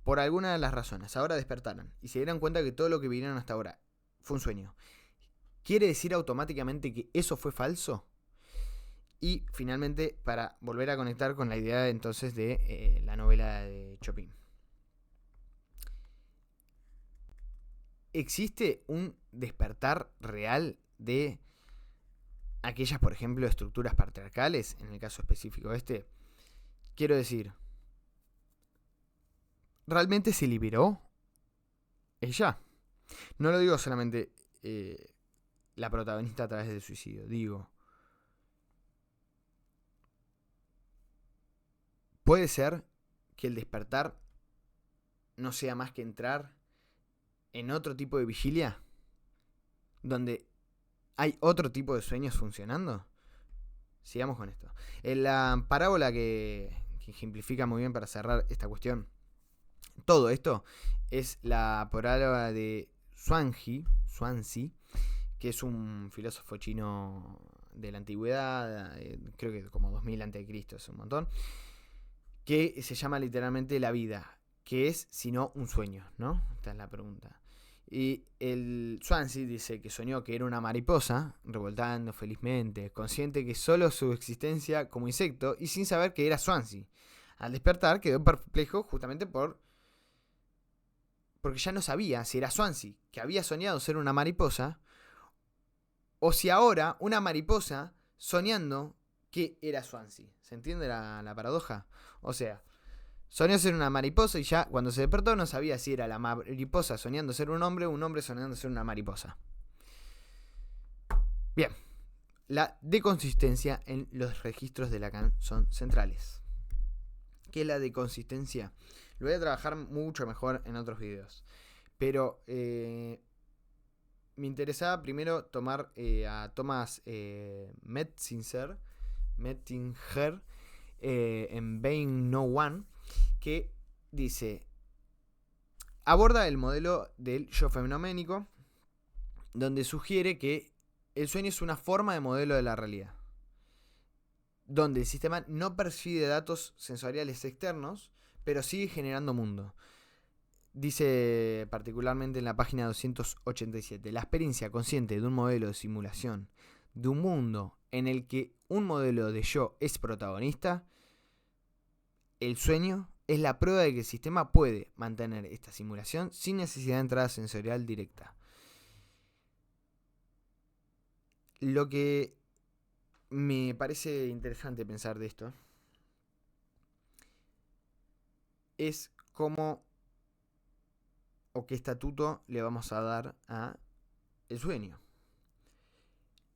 por alguna de las razones ahora despertaran y se dieran cuenta que todo lo que vivieron hasta ahora fue un sueño, ¿quiere decir automáticamente que eso fue falso? Y finalmente, para volver a conectar con la idea entonces de la novela de Chopin. ¿Existe un despertar real de aquellas, por ejemplo, estructuras patriarcales? En el caso específico este, quiero decir, ¿realmente se liberó ella? No lo digo solamente la protagonista a través del suicidio, digo, ¿puede ser que el despertar no sea más que entrar en otro tipo de vigilia? Donde hay otro tipo de sueños funcionando. Sigamos con esto. En la parábola que ejemplifica muy bien para cerrar esta cuestión, todo esto es la parábola de Zhuangzi, que es un filósofo chino de la antigüedad, creo que como 2000 a.C., es un montón, que se llama literalmente la vida. ¿Qué es sino un sueño? ¿No? Esta es la pregunta. Y el Zhuangzi dice que soñó que era una mariposa, revoltando felizmente, consciente que solo su existencia como insecto y sin saber que era Zhuangzi. Al despertar quedó perplejo justamente porque ya no sabía si era Zhuangzi, que había soñado ser una mariposa, o si ahora una mariposa soñando que era Zhuangzi. ¿Se entiende la paradoja? O sea, soñó ser una mariposa y ya cuando se despertó no sabía si era la mariposa soñando ser un hombre o un hombre soñando ser una mariposa. Bien, la deconsistencia en los registros de Lacan son centrales. ¿Qué es la deconsistencia? Lo voy a trabajar mucho mejor en otros videos. Pero me interesaba primero tomar a Thomas Metzinger en Being No One, que dice, aborda el modelo del yo fenoménico, donde sugiere que el sueño es una forma de modelo de la realidad, donde el sistema no percibe datos sensoriales externos, pero sigue generando mundo. Dice particularmente en la página 287, la experiencia consciente de un modelo de simulación de un mundo en el que un modelo de yo es protagonista, el sueño es la prueba de que el sistema puede mantener esta simulación sin necesidad de entrada sensorial directa. Lo que me parece interesante pensar de esto es cómo o qué estatuto le vamos a dar a el sueño.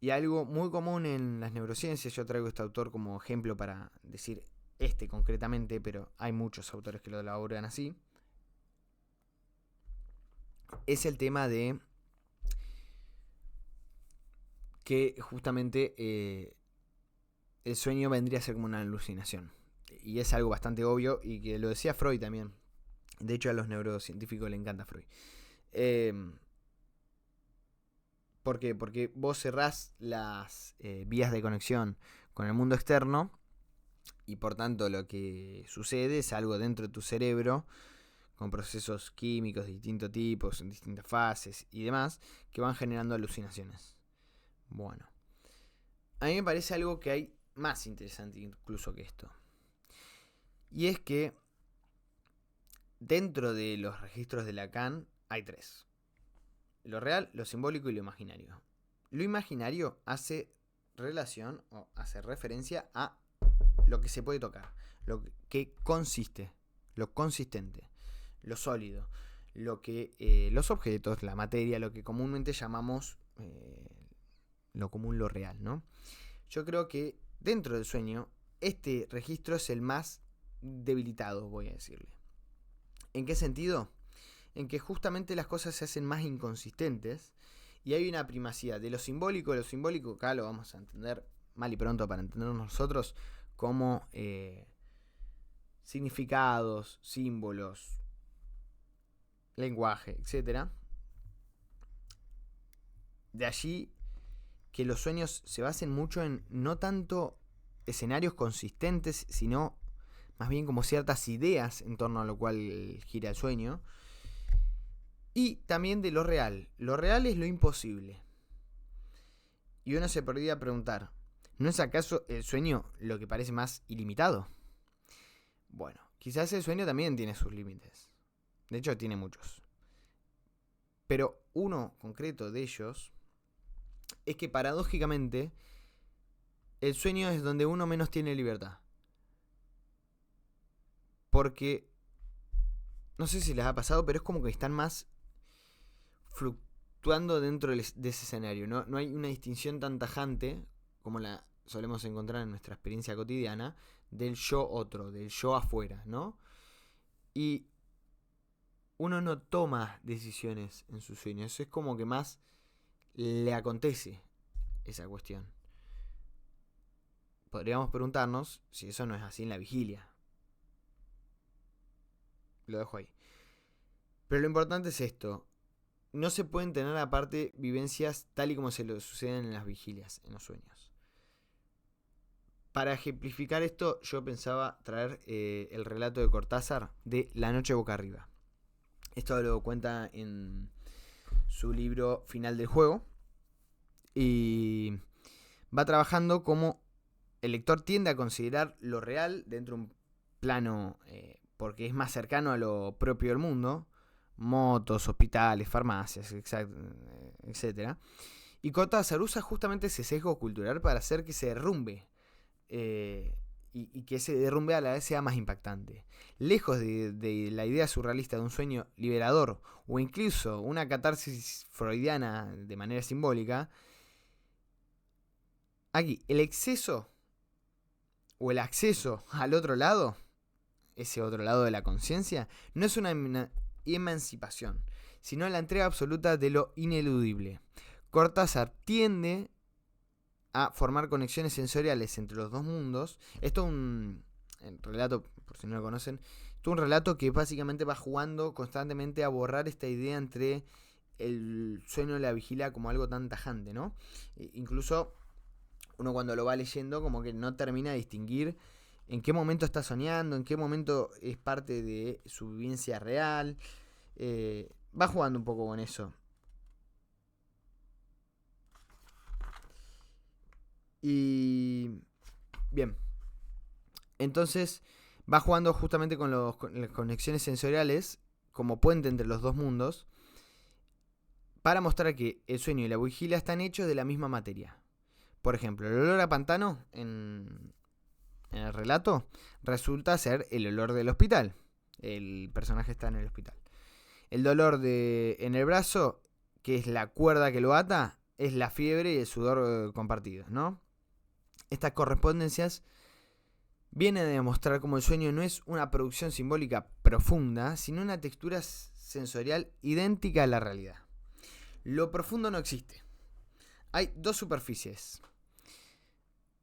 Y algo muy común en las neurociencias, yo traigo este autor como ejemplo para decir este concretamente, pero hay muchos autores que lo elaboran así, es el tema de que justamente el sueño vendría a ser como una alucinación. Y es algo bastante obvio y que lo decía Freud también. De hecho, a los neurocientíficos le encanta Freud. ¿Por qué? Porque vos cerrás las vías de conexión con el mundo externo y por tanto lo que sucede es algo dentro de tu cerebro con procesos químicos de distintos tipos, en distintas fases y demás, que van generando alucinaciones. Bueno, a mí me parece algo que hay más interesante incluso que esto. Y es que dentro de los registros de Lacan hay tres. Lo real, lo simbólico y lo imaginario. Lo imaginario hace relación o hace referencia a lo que se puede tocar, lo que consiste, lo consistente, lo sólido, lo que los objetos, la materia, lo que comúnmente llamamos lo común, lo real, ¿no? Yo creo que dentro del sueño este registro es el más debilitado, voy a decirle. ¿En qué sentido? En que justamente las cosas se hacen más inconsistentes y hay una primacía de lo simbólico. Lo simbólico acá lo vamos a entender mal y pronto para entendernos nosotros como significados, símbolos, lenguaje, etc. De allí que los sueños se basen mucho en no tanto escenarios consistentes, sino más bien como ciertas ideas en torno a lo cual gira el sueño. Y también de lo real. Lo real es lo imposible. Y uno se podría preguntar, ¿no es acaso el sueño lo que parece más ilimitado? Bueno, quizás el sueño también tiene sus límites. De hecho, tiene muchos. Pero uno concreto de ellos es que paradójicamente el sueño es donde uno menos tiene libertad. Porque, no sé si les ha pasado, pero es como que están más fluctuando dentro de ese escenario. No hay una distinción tan tajante como la solemos encontrar en nuestra experiencia cotidiana del yo otro, del yo afuera, ¿no? Y uno no toma decisiones en sus sueños. Es como que más le acontece esa cuestión. Podríamos preguntarnos si eso no es así en la vigilia. Lo dejo ahí. Pero lo importante es esto. No se pueden tener aparte vivencias tal y como se lo suceden en las vigilias, en los sueños. Para ejemplificar esto, yo pensaba traer el relato de Cortázar de La noche boca arriba. Esto lo cuenta en su libro Final del juego. Y va trabajando como el lector tiende a considerar lo real dentro de un plano porque es más cercano a lo propio del mundo. Motos, hospitales, farmacias, etc. Y Cortázar usa justamente ese sesgo cultural para hacer que se derrumbe y que ese derrumbe a la vez sea más impactante. Lejos de la idea surrealista de un sueño liberador o incluso una catarsis freudiana de manera simbólica, aquí el exceso o el acceso al otro lado, ese otro lado de la conciencia, no es una emancipación, sino la entrega absoluta de lo ineludible. Cortázar tiende a formar conexiones sensoriales entre los dos mundos. Esto es un relato, por si no lo conocen, esto es un relato que básicamente va jugando constantemente a borrar esta idea entre el sueño y la vigilia como algo tan tajante, ¿no? Incluso uno cuando lo va leyendo como que no termina de distinguir en qué momento está soñando, en qué momento es parte de su vivencia real. Va jugando un poco con eso. Y bien, entonces va jugando justamente con las conexiones sensoriales como puente entre los dos mundos para mostrar que el sueño y la vigilia están hechos de la misma materia. Por ejemplo, el olor a pantano en el relato resulta ser el olor del hospital. El personaje está en el hospital. El dolor en el brazo, que es la cuerda que lo ata, es la fiebre y el sudor compartidos, ¿no? Estas correspondencias vienen a demostrar cómo el sueño no es una producción simbólica profunda, sino una textura sensorial idéntica a la realidad. Lo profundo no existe. Hay dos superficies.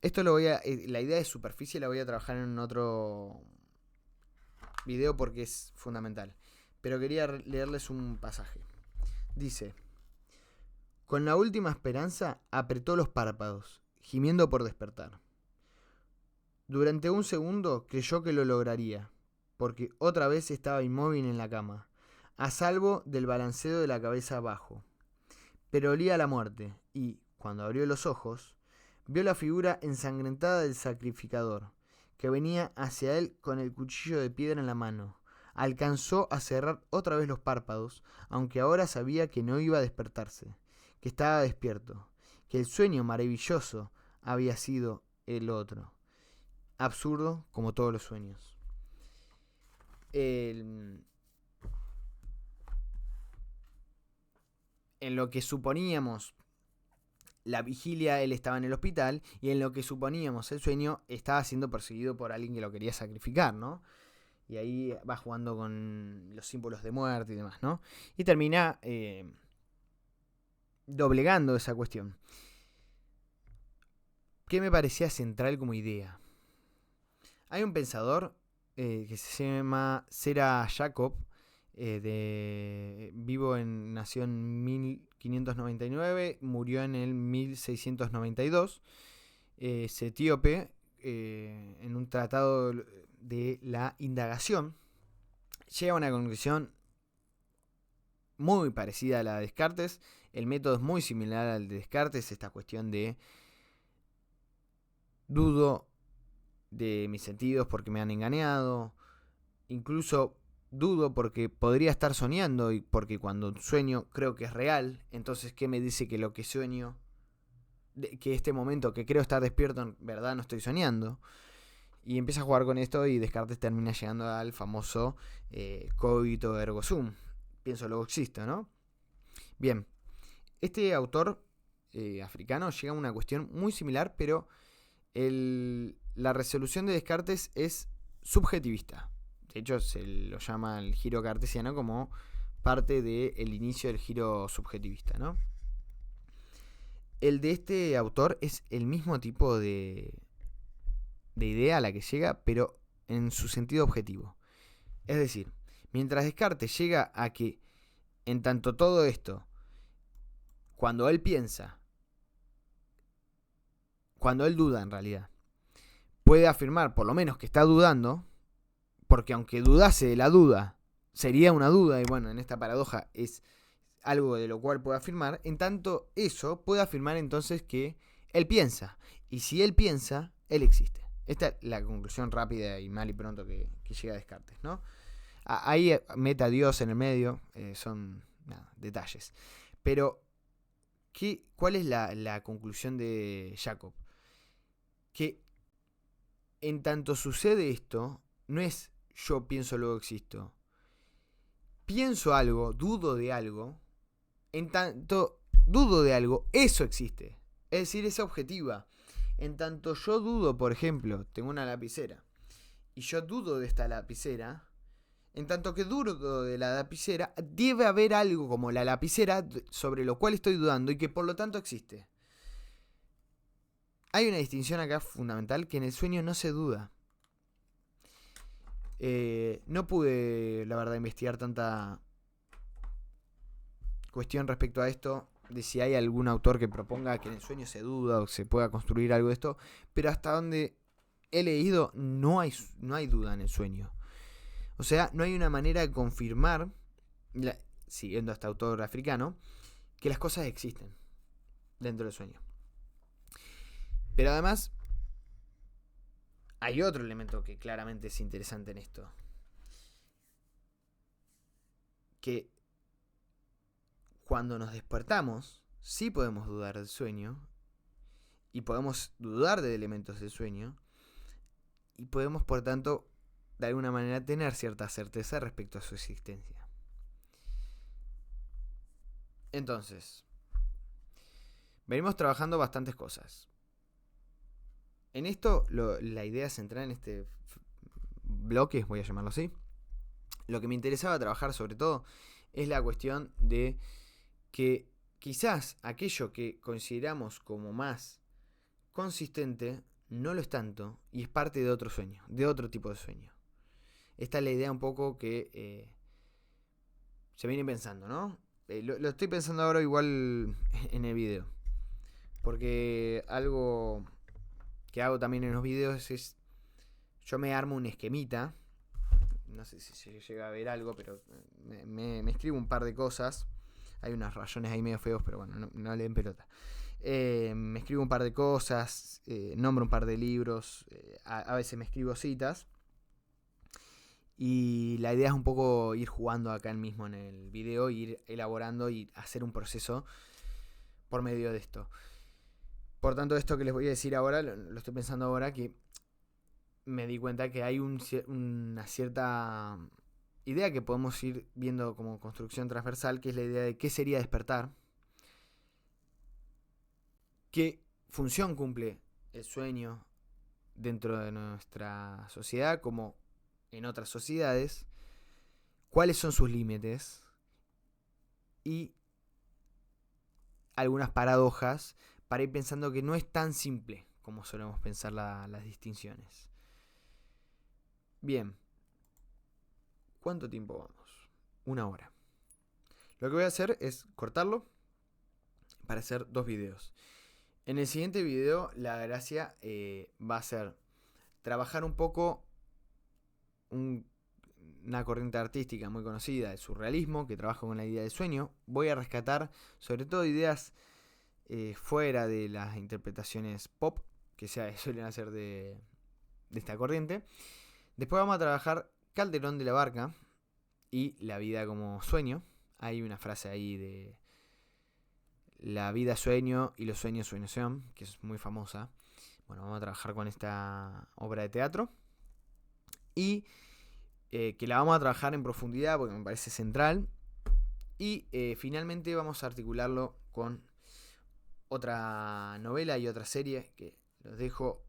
Esto la idea de superficie la voy a trabajar en otro video porque es fundamental. Pero quería leerles un pasaje. Dice: con la última esperanza apretó los párpados, gimiendo por despertar. Durante un segundo creyó que lo lograría, porque otra vez estaba inmóvil en la cama, a salvo del balanceo de la cabeza abajo. Pero olía a la muerte, y, cuando abrió los ojos, vio la figura ensangrentada del sacrificador, que venía hacia él con el cuchillo de piedra en la mano. Alcanzó a cerrar otra vez los párpados, aunque ahora sabía que no iba a despertarse, que estaba despierto, que el sueño maravilloso había sido el otro. Absurdo como todos los sueños. En lo que suponíamos la vigilia, él estaba en el hospital, y en lo que suponíamos el sueño, estaba siendo perseguido por alguien que lo quería sacrificar, ¿no? Y ahí va jugando con los símbolos de muerte y demás, ¿no? Y termina doblegando esa cuestión. ¿Qué me parecía central como idea? Hay un pensador que se llama Sarah Jacob, nació en 1599, murió en el 1692, es etíope, en un tratado de la indagación, llega a una conclusión muy parecida a la de Descartes. El método es muy similar al de Descartes, esta cuestión de dudo de mis sentidos porque me han engañado, incluso dudo porque podría estar soñando y porque cuando sueño creo que es real, entonces ¿qué me dice que lo que sueño, que este momento que creo estar despierto en verdad no estoy soñando? Y empieza a jugar con esto y Descartes termina llegando al famoso cogito ergo sum, pienso luego existo, ¿no? Bien, este autor africano llega a una cuestión muy similar, pero la resolución de Descartes es subjetivista. De hecho, se lo llama el giro cartesiano como parte del inicio del giro subjetivista, ¿no? El de este autor es el mismo tipo de idea a la que llega, pero en su sentido objetivo. Es decir, mientras Descartes llega a que, en tanto todo esto, cuando él piensa, cuando él duda en realidad, puede afirmar por lo menos que está dudando, porque aunque dudase de la duda, sería una duda, y bueno, en esta paradoja es algo de lo cual puede afirmar, en tanto eso puede afirmar entonces que él piensa, y si él piensa, él existe. Esta es la conclusión rápida y mal y pronto que llega a Descartes, ¿no? Ahí mete a Dios en el medio, son detalles. Pero, ¿cuál es la conclusión de Jacob? Que en tanto sucede esto, no es yo pienso luego existo. Pienso algo, dudo de algo, en tanto dudo de algo, eso existe. Es decir, es objetiva. En tanto yo dudo, por ejemplo, tengo una lapicera, y yo dudo de esta lapicera, en tanto que dudo de la lapicera, debe haber algo como la lapicera sobre lo cual estoy dudando y que por lo tanto existe. Hay una distinción acá fundamental, que en el sueño no se duda. No pude, la verdad, investigar tanta cuestión respecto a esto, de si hay algún autor que proponga que en el sueño se duda o se pueda construir algo de esto, pero hasta donde he leído no hay duda en el sueño. O sea, no hay una manera de confirmar, siguiendo a este autor africano, que las cosas existen dentro del sueño. Pero además, hay otro elemento que claramente es interesante en esto. Que cuando nos despertamos, sí podemos dudar del sueño. Y podemos dudar de elementos del sueño. Y podemos, por tanto, de alguna manera tener cierta certeza respecto a su existencia. Entonces, venimos trabajando bastantes cosas. En esto, la idea central en este bloque, voy a llamarlo así, lo que me interesaba trabajar sobre todo es la cuestión de que quizás aquello que consideramos como más consistente no lo es tanto y es parte de otro sueño, de otro tipo de sueño. Esta es la idea un poco que se viene pensando, ¿no? Lo estoy pensando ahora igual en el video. Porque algo que hago también en los videos es, yo me armo un esquemita, no sé si se llega a ver algo, pero me escribo un par de cosas. Hay unos rayones ahí medio feos, pero bueno, no leen pelota. Me escribo un par de cosas, nombro un par de libros, a veces me escribo citas. Y la idea es un poco ir jugando acá mismo en el video, ir elaborando y hacer un proceso por medio de esto. Por tanto, esto que les voy a decir ahora, lo estoy pensando ahora, que me di cuenta que hay una cierta idea que podemos ir viendo como construcción transversal, que es la idea de qué sería despertar, qué función cumple el sueño dentro de nuestra sociedad como en otras sociedades, cuáles son sus límites y algunas paradojas para ir pensando que no es tan simple como solemos pensar las distinciones. Bien, ¿cuánto tiempo vamos? 1 hora. Lo que voy a hacer es cortarlo para hacer 2 videos. En el siguiente video la gracia va a ser trabajar un poco una corriente artística muy conocida, el surrealismo, que trabaja con la idea del sueño. Voy a rescatar sobre todo ideas fuera de las interpretaciones pop que suelen hacer de esta corriente. Después vamos a trabajar Calderón de la Barca y la vida como sueño. Hay una frase ahí de la vida sueño y los sueños sueñación, que es muy famosa. Bueno, vamos a trabajar con esta obra de teatro y que la vamos a trabajar en profundidad porque me parece central. Y finalmente vamos a articularlo con otra novela y otra serie que los dejo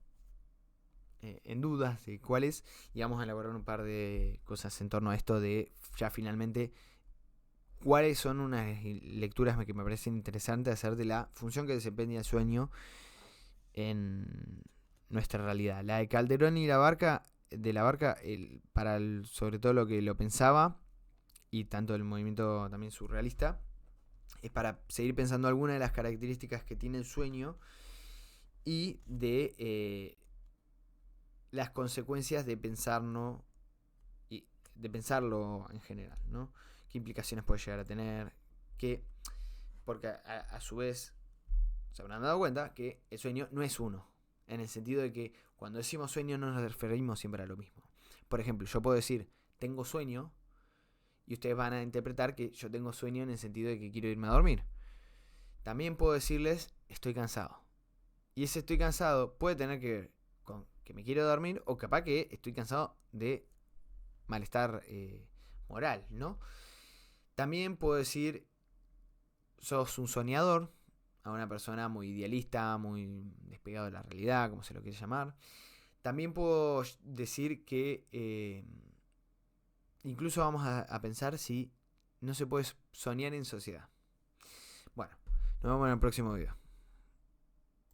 en dudas de cuál es, y vamos a elaborar un par de cosas en torno a esto de ya finalmente cuáles son unas lecturas que me parecen interesantes hacer de la función que desempeña el sueño en nuestra realidad. La de Calderón y la Barca, sobre todo lo que lo pensaba, y tanto el movimiento también surrealista, es para seguir pensando algunas de las características que tiene el sueño y de las consecuencias de pensarlo y de pensarlo en general, ¿no? ¿Qué implicaciones puede llegar a tener? Porque a su vez se habrán dado cuenta que el sueño no es uno, en el sentido de que cuando decimos sueño no nos referimos siempre a lo mismo. Por ejemplo, yo puedo decir tengo sueño y ustedes van a interpretar que yo tengo sueño en el sentido de que quiero irme a dormir. También puedo decirles estoy cansado. Y ese estoy cansado puede tener que ver con que me quiero dormir o capaz que estoy cansado de malestar moral, ¿no? También puedo decir sos un soñador, a una persona muy idealista, muy despegado de la realidad, como se lo quiere llamar. También puedo decir que incluso vamos a pensar si no se puede soñar en sociedad. Bueno, nos vemos en el próximo video.